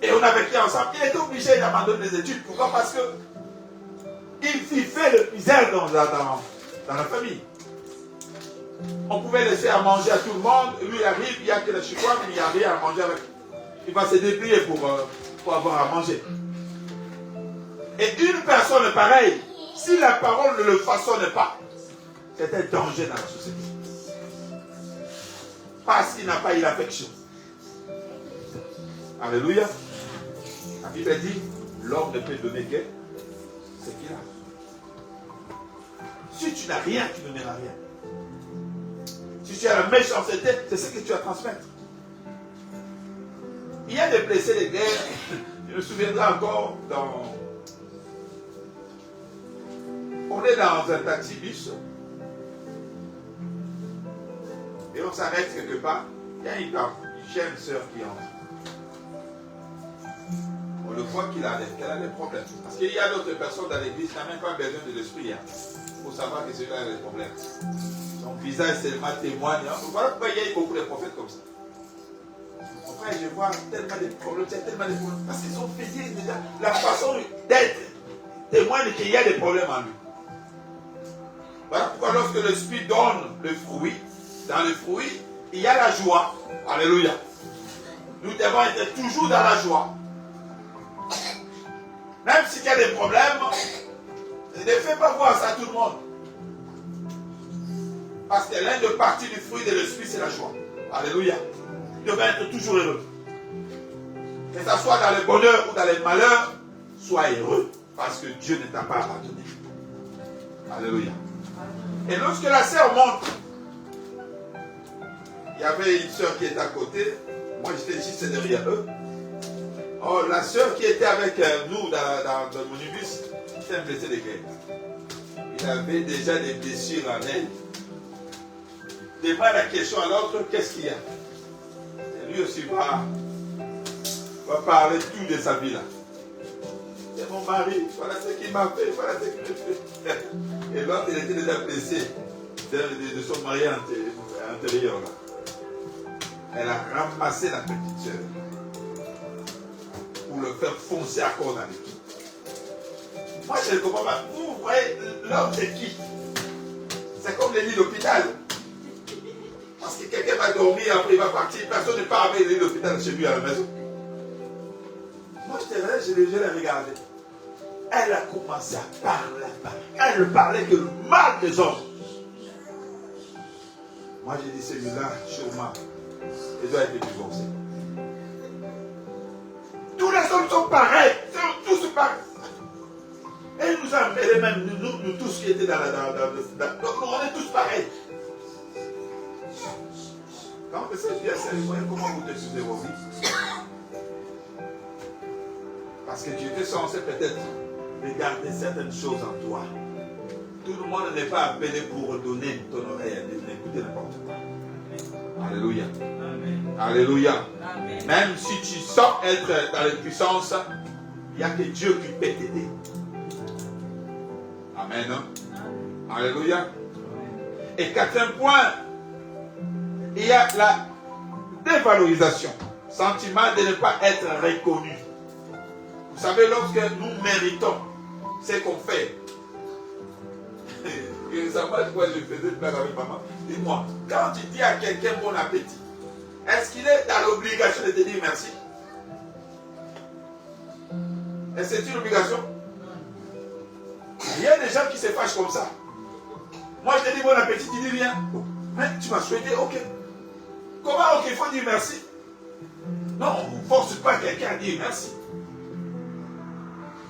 Et on a vécu ensemble. Il était obligé d'abandonner les études. Pourquoi? Parce que il vivait le misère dans la famille. On pouvait laisser à manger à tout le monde. Lui arrive, il n'y a que la chicoine, mais il n'y a rien à manger avec. Il va se débrouiller pour avoir à manger. Et une personne pareille, si la parole ne le façonne pas, c'est un danger dans la société. Parce qu'il n'a pas eu l'affection. Alléluia. La Bible dit, l'homme ne peut donner que ce qu'il a. Si tu n'as rien, tu ne donneras rien. Si tu as la méchanceté, c'est ce que tu vas transmettre. Il y a des blessés de guerre. Je me souviendrai encore on est dans un taxi-bus et on s'arrête quelque part. Il y a une jeune sœur qui entre. On le voit qu'elle a des problèmes. Parce qu'il y a d'autres personnes dans l'église qui n'ont même pas besoin de l'esprit. Pour savoir que celui-là a des problèmes. Son visage seulement témoigne. Voilà pourquoi il y a beaucoup de prophètes comme ça. Après, je vois tellement de problèmes, parce qu'ils ont fait déjà la façon d'être témoigne qu'il y a des problèmes en lui. Voilà pourquoi lorsque l'esprit donne le fruit, dans le fruit, il y a la joie. Alléluia. Nous devons être toujours dans la joie. Même s'il y a des problèmes, ne fais pas voir ça à tout le monde. Parce que l'un des parties du fruit de l'esprit, c'est la joie. Alléluia. Tu devrais être toujours heureux. Que ce soit dans le bonheur ou dans le malheur, sois heureux. Parce que Dieu ne t'a pas abandonné. Alléluia. Et lorsque la sœur monte, il y avait une sœur qui était à côté. Moi, j'étais juste derrière eux. Oh, la sœur qui était avec nous dans le minibus, c'était un blessé de guerre. Il avait déjà des blessures en elle. Demande la question à l'autre, qu'est-ce qu'il y a? Et lui aussi va parler tout de sa vie là. C'est mon mari, voilà ce qu'il m'a fait, voilà ce qu'il m'a fait. Et l'autre, il était déjà blessé de son mari antérieur là. Elle a ramassé la petite sœur pour le faire foncer à corps dans les. Moi, je ne comprends pas. Vous voyez, l'homme, c'est qui? C'est comme les lits d'hôpital. Parce que quelqu'un va dormir, après il va partir. Personne ne part avec les lits d'hôpital chez lui à la maison. Moi, je l'ai regardé. Elle a commencé à parler. Elle ne parlait que le mal des hommes. Moi, j'ai dit, celui-là, sûrement, il doit être divorcé. Tous les hommes sont pareils. Tous pareils. Elle nous a mêlés, même nous tous qui étaient on est tous pareils. Quand on fait bien ça, comment vous décidez vos vies? Parce que tu étais censé peut-être regarder certaines choses en toi. Tout le monde n'est pas appelé pour donner ton oreille à n'écouter n'importe quoi. Alléluia. Amen. Alléluia. Amen. Même si tu sens être dans l'impuissance, il n'y a que Dieu qui peut t'aider. Amen. Alléluia. Et quatrième point, il y a la dévalorisation. Sentiment de ne pas être reconnu. Vous savez, lorsque nous méritons ce qu'on fait, et ça m'a dit quoi, je faisais une blague avec maman. Dis-moi, quand tu dis à quelqu'un bon appétit, est-ce qu'il est dans l'obligation de te dire merci? Est-ce que c'est une obligation? Il y a des gens qui se fâchent comme ça. Moi je te dis bon appétit, tu dis rien. Mais tu m'as souhaité, ok. Comment ok, il faut dire merci? Non, on ne force pas quelqu'un à dire merci.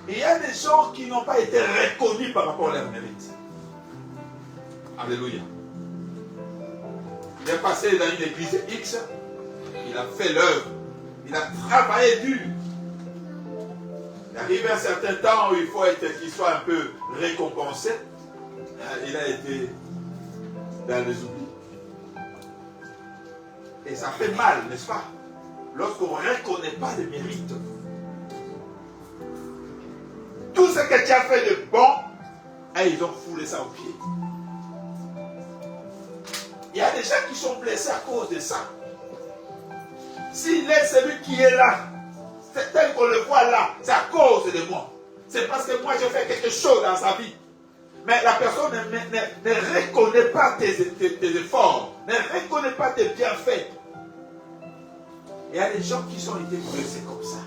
Il y a des gens qui n'ont pas été reconnus par rapport à leur mérite. Alléluia. Il est passé dans une église X, il a fait l'œuvre, il a travaillé dur. Il arrive un certain temps où il faut qu'il soit un peu récompensé. Il a été dans les oublis. Et ça fait mal, n'est-ce pas? Lorsqu'on ne reconnaît pas le mérite. Tout ce que tu as fait de bon, ils ont foulé ça aux pieds. Il y a des gens qui sont blessés à cause de ça. S'il est celui qui est là, c'est tel qu'on le voit là, c'est à cause de moi. C'est parce que moi j'ai fait quelque chose dans sa vie. Mais la personne ne reconnaît pas tes efforts, ne reconnaît pas tes bienfaits. Il y a des gens qui sont été blessés comme ça.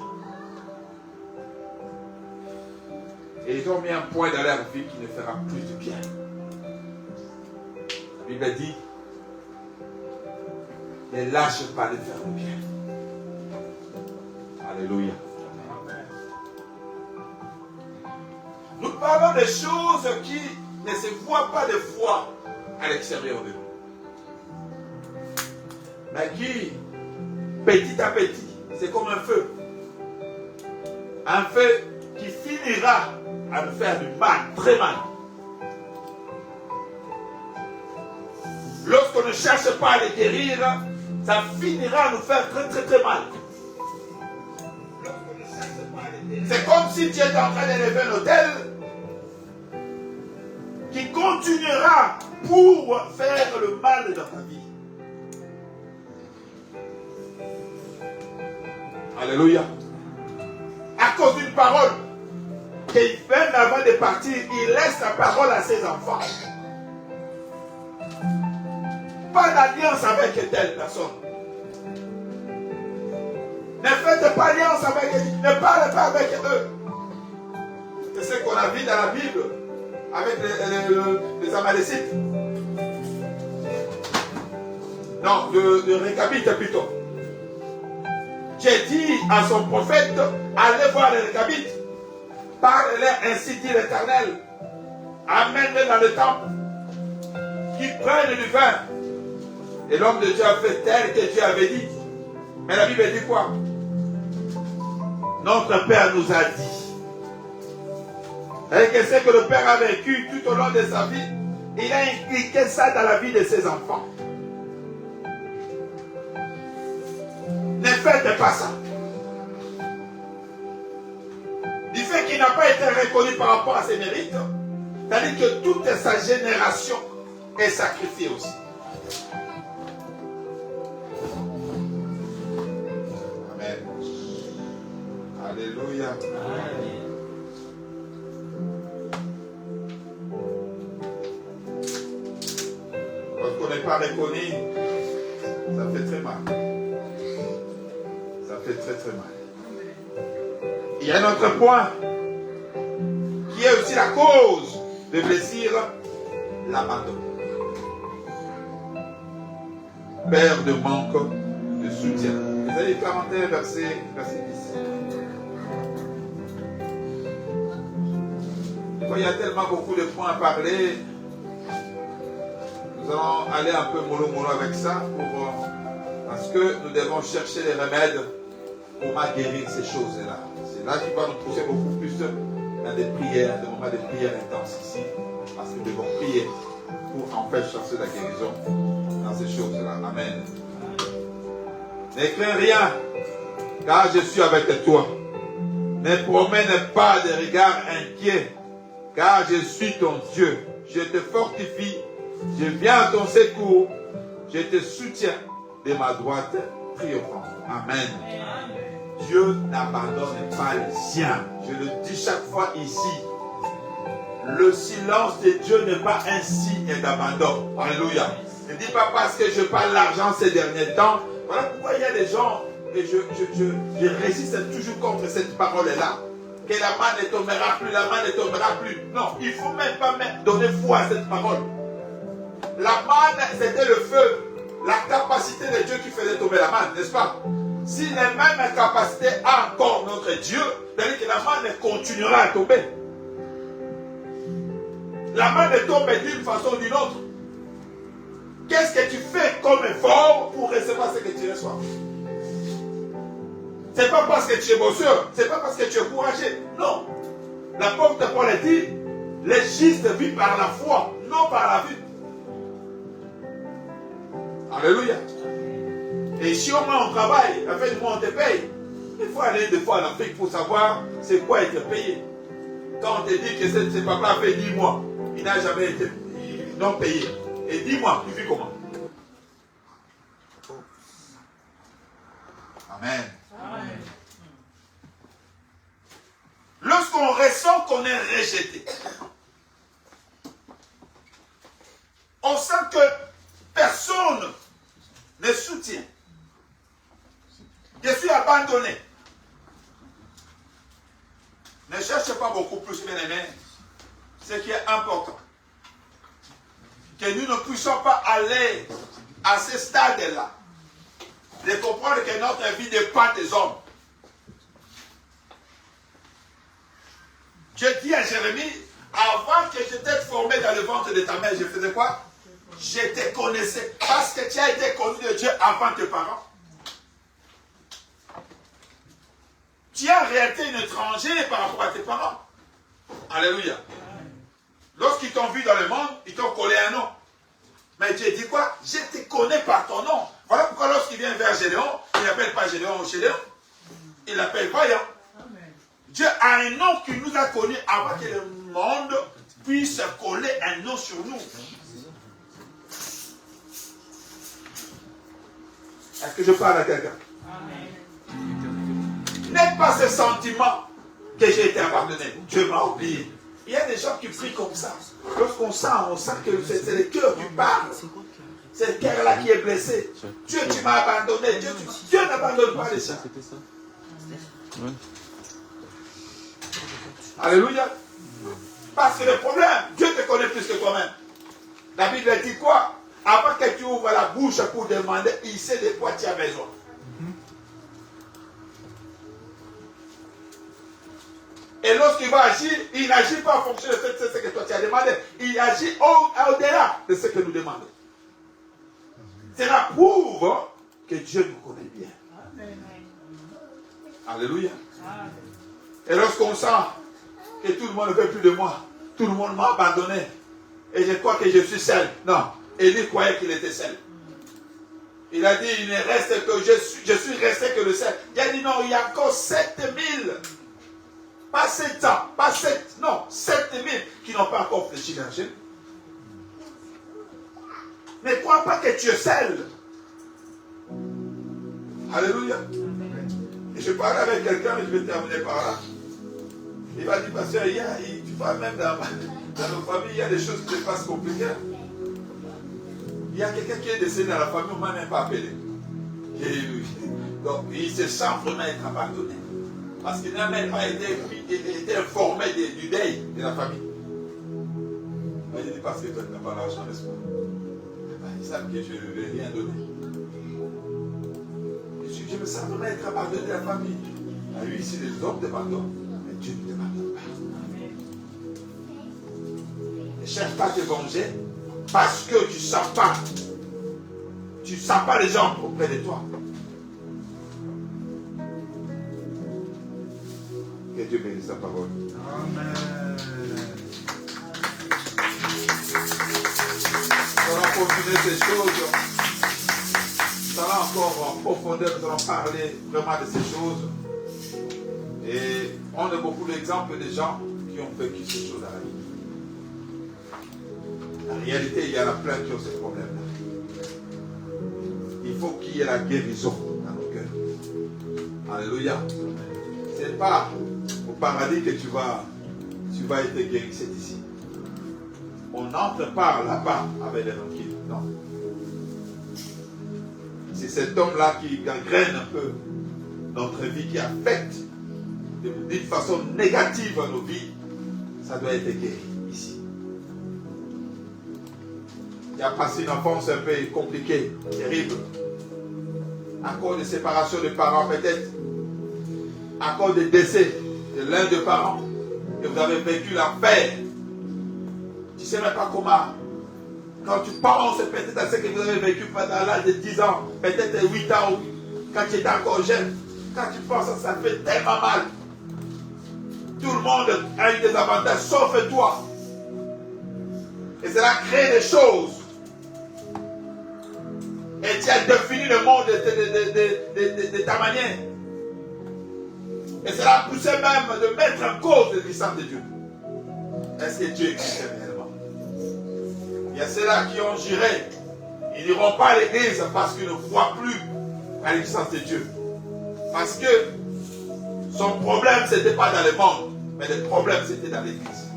Et ils ont mis un point dans leur vie qui ne fera plus de bien. La Bible dit, ne lâche pas de faire le bien. Alléluia. Nous parlons des choses qui ne se voient pas de foi à l'extérieur de nous. Mais qui, petit à petit, c'est comme un feu. Un feu qui finira à nous faire du mal, très mal. Lorsqu'on ne cherche pas à les guérir, ça finira à nous faire très très très mal. C'est comme si tu étais en train d'élever un hôtel qui continuera pour faire le mal dans ta vie. Alléluia. À cause d'une parole, qu'il même avant de partir, il laisse la parole à ses enfants. Pas d'alliance avec telle personne. Ne faites pas alliance avec eux. Ne parlez pas avec eux. C'est ce qu'on a vu dans la Bible avec les Amalécites. Non, de Récabite plutôt. J'ai dit à son prophète, allez voir les Récabites. Parlez-leur ainsi dit l'Éternel. Amène-les dans le temple. Qu'ils prennent du vin. Et l'homme de Dieu a fait tel que Dieu avait dit. Mais la Bible dit quoi? Notre Père nous a dit. Et que ce que le Père a vécu tout au long de sa vie, il a impliqué ça dans la vie de ses enfants. Ne faites pas ça. Du fait qu'il n'a pas été reconnu par rapport à ses mérites, c'est-à-dire que toute sa génération est sacrifiée aussi. Amen. Alléluia. Amen. Lorsqu'on n'est pas reconnu, ça fait très mal. Ça fait très très mal. Il y a un autre point qui est aussi la cause de blessures, l'abandon. Père de manque de soutien. Vous avez 41 verset 10. Il y a tellement beaucoup de points à parler. Nous allons aller un peu mollo avec ça parce que nous devons chercher les remèdes pour guérir ces choses-là. C'est là qui va nous pousser beaucoup plus dans des prières, des moments de prière intenses ici. Parce que nous devons prier pour en fait chercher la guérison dans ces choses-là. Amen. Ne crains rien, car je suis avec toi. Ne promène pas de regard inquiet, car je suis ton Dieu. Je te fortifie, je viens à ton secours, je te soutiens de ma droite triomphante. Amen. Dieu n'abandonne pas les siens. Je le dis chaque fois ici. Le silence de Dieu n'est pas un signe d'abandon. Alléluia. Ne dis pas parce que je parle l'argent ces derniers temps. Voilà pourquoi il y a des gens, et je résiste toujours contre cette parole-là. Que la main ne tombera plus, la main ne tombera plus. Non, il ne faut même pas donner foi à cette parole. La manne, c'était le feu. La capacité de Dieu qui faisait tomber la manne, n'est-ce pas? Si les mêmes capacités a encore notre Dieu, c'est-à-dire que la manne continuera à tomber. La manne tombe d'une façon ou d'une autre. Qu'est-ce que tu fais comme effort pour recevoir ce que tu reçois? Ce n'est pas parce que tu es bosseur, ce n'est pas parce que tu es courageux. Non. L'apôtre Paul a dit, les justes vivent par la foi, non par la vue. Alléluia. Et si au moins on travaille, à la fin du mois on te paye. Il faut aller des fois en Afrique pour savoir c'est quoi être payé. Quand on te dit que ce papa a fait 10 mois, il n'a jamais été non payé. Et 10 mois, tu vis comment? Amen. Amen. Lorsqu'on ressent qu'on est rejeté, on sent que personne ne soutient. Je suis abandonné. Ne cherchez pas beaucoup plus, bien aimés, ce qui est important. Que nous ne puissions pas aller à ce stade-là, de comprendre que notre vie dépend des hommes. Dieu dit à Jérémie, avant que je t'ai formé dans le ventre de ta mère, je faisais quoi? Je te connaissais. Parce que tu as été connu de Dieu avant tes parents. Tu as en réalité une étrangère par rapport à tes parents. Alléluia. Lorsqu'ils t'ont vu dans le monde, ils t'ont collé un nom. Mais Dieu dit quoi? Je te connais par ton nom. Voilà pourquoi lorsqu'il vient vers Gédéon, il n'appelle pas Gédéon ou Gédéon. Il l'appelle Vaillant. Dieu a un nom qui nous a connus avant que le monde puisse coller un nom sur nous. Est-ce que je parle à quelqu'un? N'est pas ce sentiment que j'ai été abandonné. Dieu m'a oublié. Il y a des gens qui prient comme ça. Lorsqu'on sent, on sent que c'est le cœur qui parle. C'est le cœur-là qui est blessé. Dieu, tu m'as abandonné. Dieu n'abandonne pas les gens. Alléluia. Parce que le problème, Dieu te connaît plus que toi-même. La Bible dit quoi? Avant que tu ouvres la bouche pour demander, il sait de quoi tu as besoin. Et lorsqu'il va agir, il n'agit pas en fonction de ce que toi tu as demandé. Il agit au-delà de ce que nous demandons. Cela prouve que Dieu nous connaît bien. Amen. Alléluia. Amen. Et lorsqu'on sent que tout le monde ne veut plus de moi, tout le monde m'a abandonné, et je crois que je suis seul. Non, Élie croyait qu'il était seul. Il a dit, il ne reste que je suis resté que le seul. Il a dit non, il y a encore 7000. Pas 7 ans, pas 7, non, 7000 qui n'ont pas encore fléchi l'argent. Ne crois pas que tu es seul. Alléluia. Et je parlais avec quelqu'un, et je vais terminer par là. Il m'a dit, pasteur, tu vois, même dans nos familles, il y a des choses qui se passent compliquées. Il y a quelqu'un qui est décédé dans la famille, on ne m'a même pas appelé. Donc, il se sent vraiment être abandonné. Parce qu'il n'a même pas été informé du deuil de la famille. Mais il dit, parce que toi, tu n'as pas l'argent, n'est-ce pas? Ils savent que je ne vais rien donner. Je me sens vraiment être abandonné de la famille. Ah oui, si les hommes t'abandonnent, mais Dieu ne t'abandonne pas. Ne cherche pas à te venger parce que tu ne sens pas les gens auprès de toi. Que Dieu bénisse sa parole. Amen. Nous allons continuer ces choses. Nous allons encore en profondeur, nous allons parler vraiment de ces choses. Et on a beaucoup d'exemples de gens qui ont vécu ces choses à la vie. En réalité, il y en a plein qui ont ces problèmes-là. Il faut qu'il y ait la guérison dans nos cœurs. Alléluia. Ce n'est pas au paradis que tu vas être guéri, c'est ici. On n'entre pas là-bas avec les tranquilles. Non. C'est cet homme-là qui gangrène un peu notre vie, qui affecte d'une façon négative nos vies. Ça doit être guéri ici. Il a passé une enfance un peu compliquée, terrible. À cause de séparation de parents peut-être. À cause du décès de l'un des parents. Et vous avez vécu l'enfer. Tu ne sais même pas comment. Quand tu penses peut-être à ce que vous avez vécu pendant l'âge de 10 ans, peut-être 8 ans, quand tu étais encore jeune. Quand tu penses à ça, ça fait tellement mal. Tout le monde a eu des avantages, sauf toi. Et cela crée des choses. Et tu as défini le monde de ta manière. Et cela a poussé même de mettre en cause l'existence de Dieu. Est-ce que Dieu existe réellement? Il y a ceux-là qui ont juré. Ils n'iront pas à l'église parce qu'ils ne croient plus à l'existence de Dieu. Parce que son problème, ce n'était pas dans le monde, mais le problème, c'était dans l'église.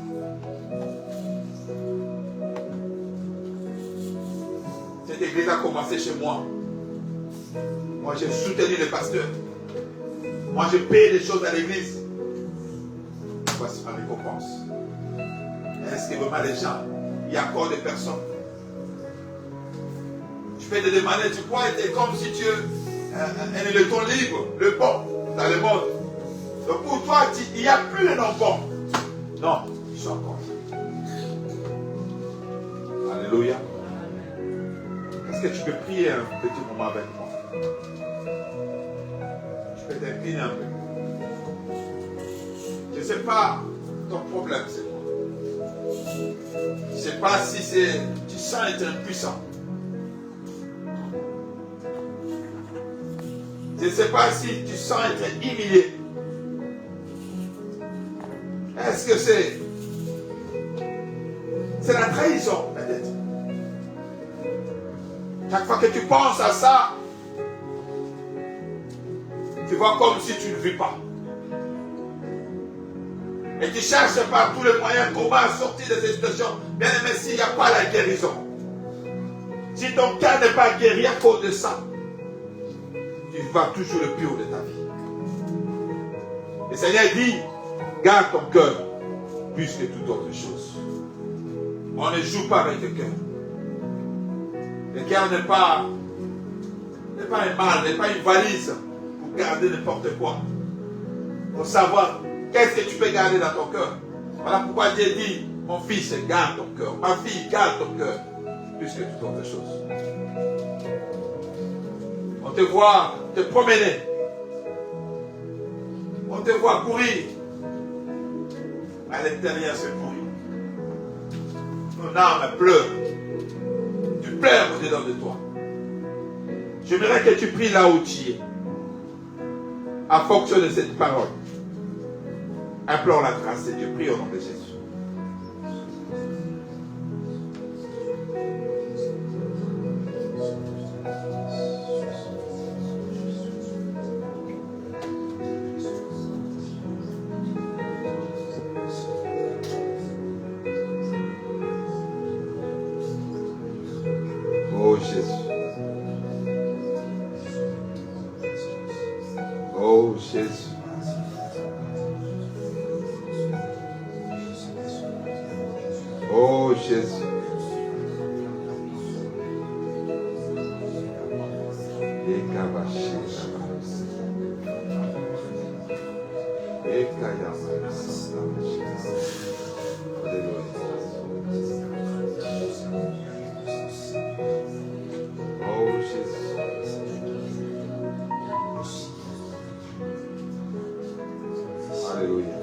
Cette église a commencé chez moi. Moi, j'ai soutenu les pasteurs. Moi, j'ai payé des choses à l'église. Voici ma récompense. Est-ce que vraiment les gens, il y a encore des personnes? Tu peux te demander, tu crois être comme si tu es le ton libre, le bon, dans le monde. Donc pour toi, il n'y a plus de non-bon. Non, ils sont encore. Alléluia. Est-ce que tu peux prier un petit moment avec moi? Tu peux t'incliner un peu. Je ne sais pas ton problème, c'est quoi. Je ne sais pas si tu sens être impuissant. Je ne sais pas si tu sens être humilié. Est-ce que c'est la trahison, peut-être? Chaque fois que tu penses à ça, tu vois comme si tu ne vis pas. Et tu cherches par tous les moyens comment sortir de cette situation. Bien aimé, s'il n'y a pas la guérison, si ton cœur n'est pas guéri à cause de ça, tu vas toujours le pire de ta vie. Le Seigneur dit, garde ton cœur plus que toute autre chose. On ne joue pas avec le cœur. Le cœur n'est pas un mal, n'est pas une valise pour garder n'importe quoi. Pour savoir qu'est-ce que tu peux garder dans ton cœur. Voilà pourquoi Dieu dit, mon fils, garde ton cœur. Ma fille, garde ton cœur plus que toute autre chose. On te voit te promener. On te voit courir. À l'intérieur, c'est pourri. Ton âme pleure. Tu pleures au-dedans de toi. J'aimerais que tu pries là où tu es. En fonction de cette parole. Implore la grâce de Dieu. Prie au nom de Jésus. Oh Jésus. Oh Jésus. Oh Jésus. Oh Jésus. Alléluia.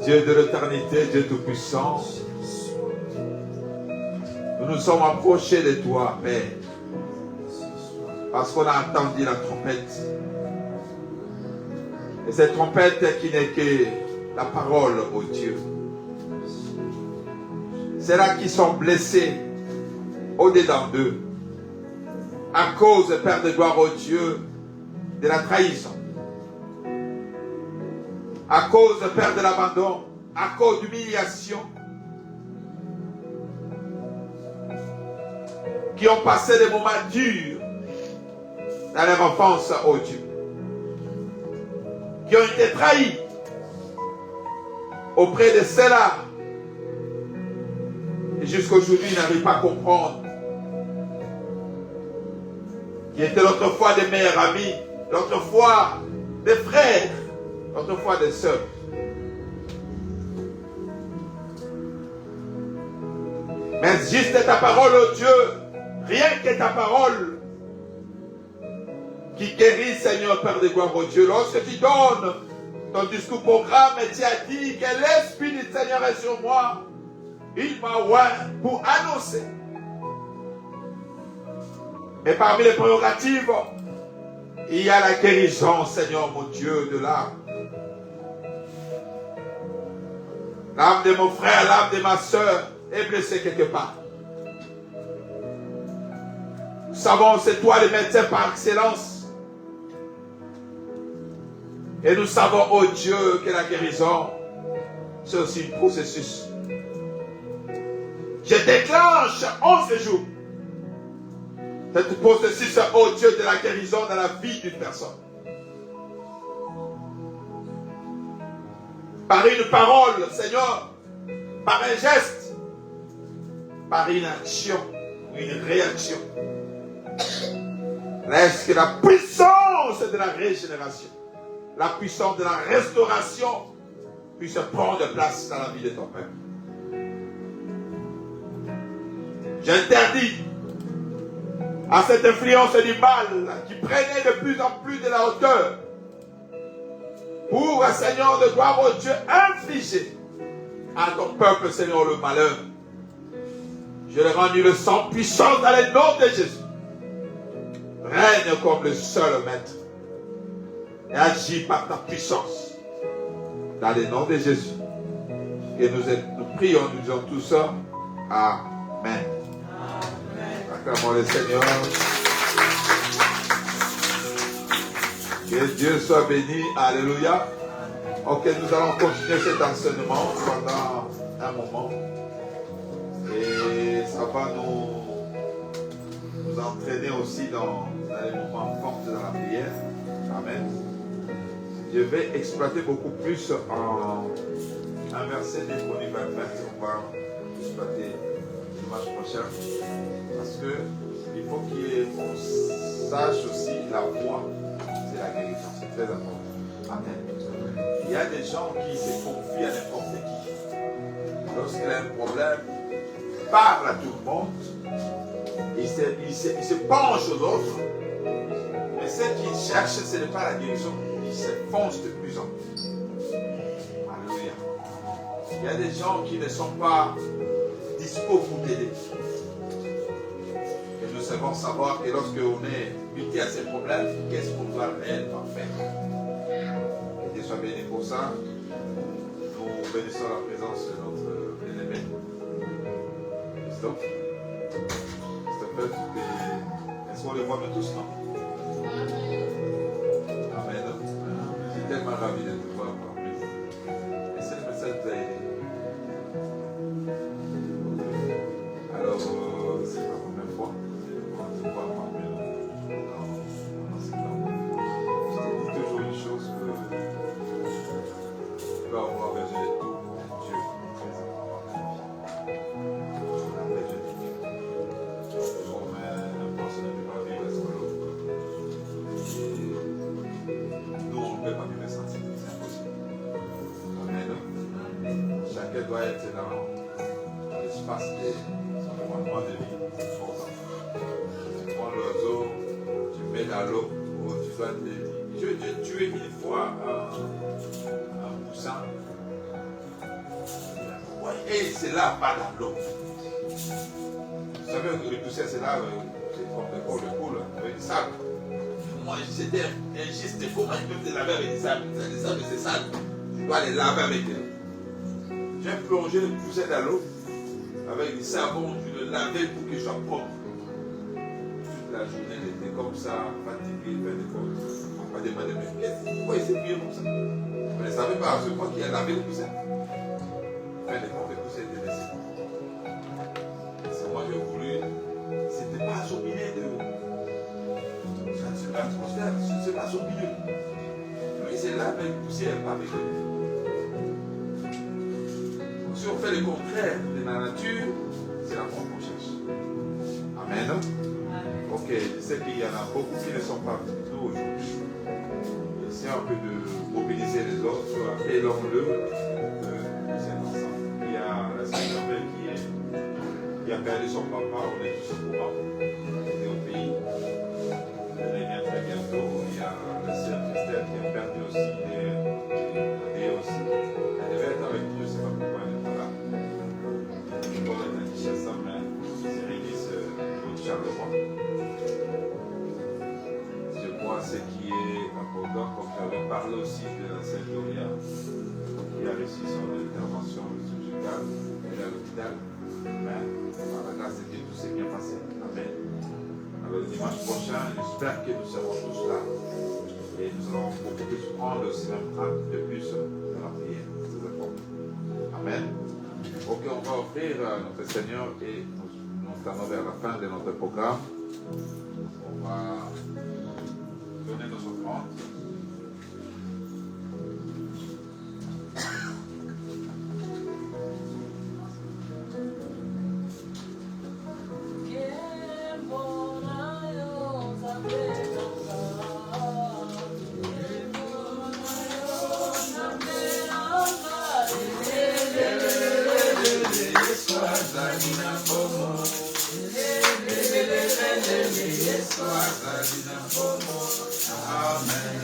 Dieu de l'éternité, Dieu tout-puissant, nous nous sommes approchés de toi, Père. Parce qu'on a entendu la trompette. Et cette trompette qui n'est que la parole, ô Dieu. C'est là qu'ils sont blessés au-dedans d'eux. À cause, Père de gloire, ô Dieu, de la trahison. À cause, Père, de l'abandon. À cause d'humiliation. Qui ont passé des moments durs dans leur enfance, ô Dieu. Qui ont été trahis auprès de ceux-là. Et jusqu'aujourd'hui, ils n'arrivent pas à comprendre. Qui étaient l'autre fois des meilleurs amis, l'autre fois des frères, l'autre fois des sœurs. Mais juste ta parole, oh Dieu, rien que ta parole qui guérit, Seigneur, Père de gloire, oh Dieu. Lorsque tu donnes ton discours programme et tu as dit que l'Esprit du Seigneur est sur moi, il m'a oint pour annoncer. Et parmi les prérogatives, il y a la guérison, Seigneur, mon Dieu, de l'âme. L'âme de mon frère, l'âme de ma soeur est blessée quelque part. Nous savons, c'est toi le médecin par excellence. Et nous savons, oh Dieu, que la guérison, c'est aussi un processus. Je déclenche 11 jours. Cette processus, oh Dieu, de la guérison dans la vie d'une personne. Par une parole, Seigneur, par un geste, par une action ou une réaction. Laisse que la puissance de la régénération, la puissance de la restauration puisse prendre place dans la vie de ton peuple. J'interdis à cette influence du mal qui prenait de plus en plus de la hauteur pour, Seigneur de gloire, oh Dieu, infliger à ton peuple, Seigneur, le malheur. Je le rends le sang puissant dans le nom de Jésus. Règne comme le seul maître et agis par ta puissance dans le nom de Jésus. Et nous prions, nous disons tout ça. Amen. Acclamons le Seigneur. Que Dieu soit béni. Alléluia. Ok, nous allons continuer cet enseignement pendant un moment. Et ça va nous entraîner aussi dans les moments forts dans la prière. Amen. Je vais exploiter beaucoup plus un verset de Chroniques 20. On va exploiter dimanche prochain. Parce que il faut qu'on sache aussi la foi, c'est la guérison. C'est très important. Amen. Il y a des gens qui se confient à n'importe qui. Lorsqu'il a un problème, parle à tout le monde. Il se penche aux autres. Mais ce qu'il cherche, ce n'est pas la guérison. Il se fonce de plus en plus. Alléluia. Il y a des gens qui ne sont pas dispo pour t'aider. Et nous savons savoir que lorsque on est buté à ces problèmes, qu'est-ce qu'on doit réellement faire. Que Dieu soit béni pour ça. Nous bénissons la présence de notre bien-aimé. Christophe. Est-ce qu'on le voit nous tous, non? Amen. Je suis tellement ravi de te voir parmi nous. Et c'est le message que vous avez aidé. Alors, c'est la première fois qu'on te voit parmi nous dans ce temps. Je te dis toujours une chose que tu peux avoir besoin de tout pour Dieu présent. Chacun doit être dans l'espace de son moment de vie. Tu prends l'oiseau, tu mets dans l'eau, ou tu dois te dire, je tué une fois un poussin. Et c'est là, pas dans l'eau. Vous savez, les poussières, c'est là, c'est comme le coule, avec du sable. Moi, c'était injuste. Comment ils peuvent te laver avec du sable? Le sable, c'est sale. Tu dois les laver avec l'eau. J'ai plongé le poussière dans l'eau avec du savon. Je le lavais pour qu'il soit propre. Toute la journée, il était comme ça, fatigué, fait des fautes. On m'a demandé, mais pourquoi il s'est plié comme ça? On ne savait pas, c'est moi qui ai lavé le poussière. Fait des fautes, le poussière était laissé. C'est moi qui ai voulu. C'était pas son milieu de l'eau. C'est l'atmosphère, c'est pas son milieu. Lui, c'est là avec le poussière, pas avec lui. Si on fait le contraire de la nature, c'est la mort qu'on cherche. Amen. Ok, je sais qu'il y en a beaucoup qui ne sont pas venus aujourd'hui. Essayez un peu de mobiliser les autres, appelons-le. C'est ensemble. Il y a la sœur qui a perdu son papa, on est tous au courant. Il est au pays. Elle revient très bientôt. Il y a la sœur Christelle qui a perdu aussi et aussi. Elle devait être avec nous, je ne sais pas pourquoi elle n'est pas là. Je crois qu'elle est à Kinshasa, mais c'est l'église de Charleroi. Je crois ce qui est important, comme j'avais parlé aussi de la sœur Gloria, qui a réussi son intervention chirurgicale, elle est à l'hôpital. Mais par la grâce de Dieu, tout s'est bien passé. Amen. Alors le dimanche prochain, j'espère que nous serons tous là. Et nous allons beaucoup plus prendre aussi même acte de plus dans la prière. C'est important. Amen. Ok, on va offrir à notre Seigneur et nous allons vers la fin de notre programme. On va donner nos offrandes. Amen.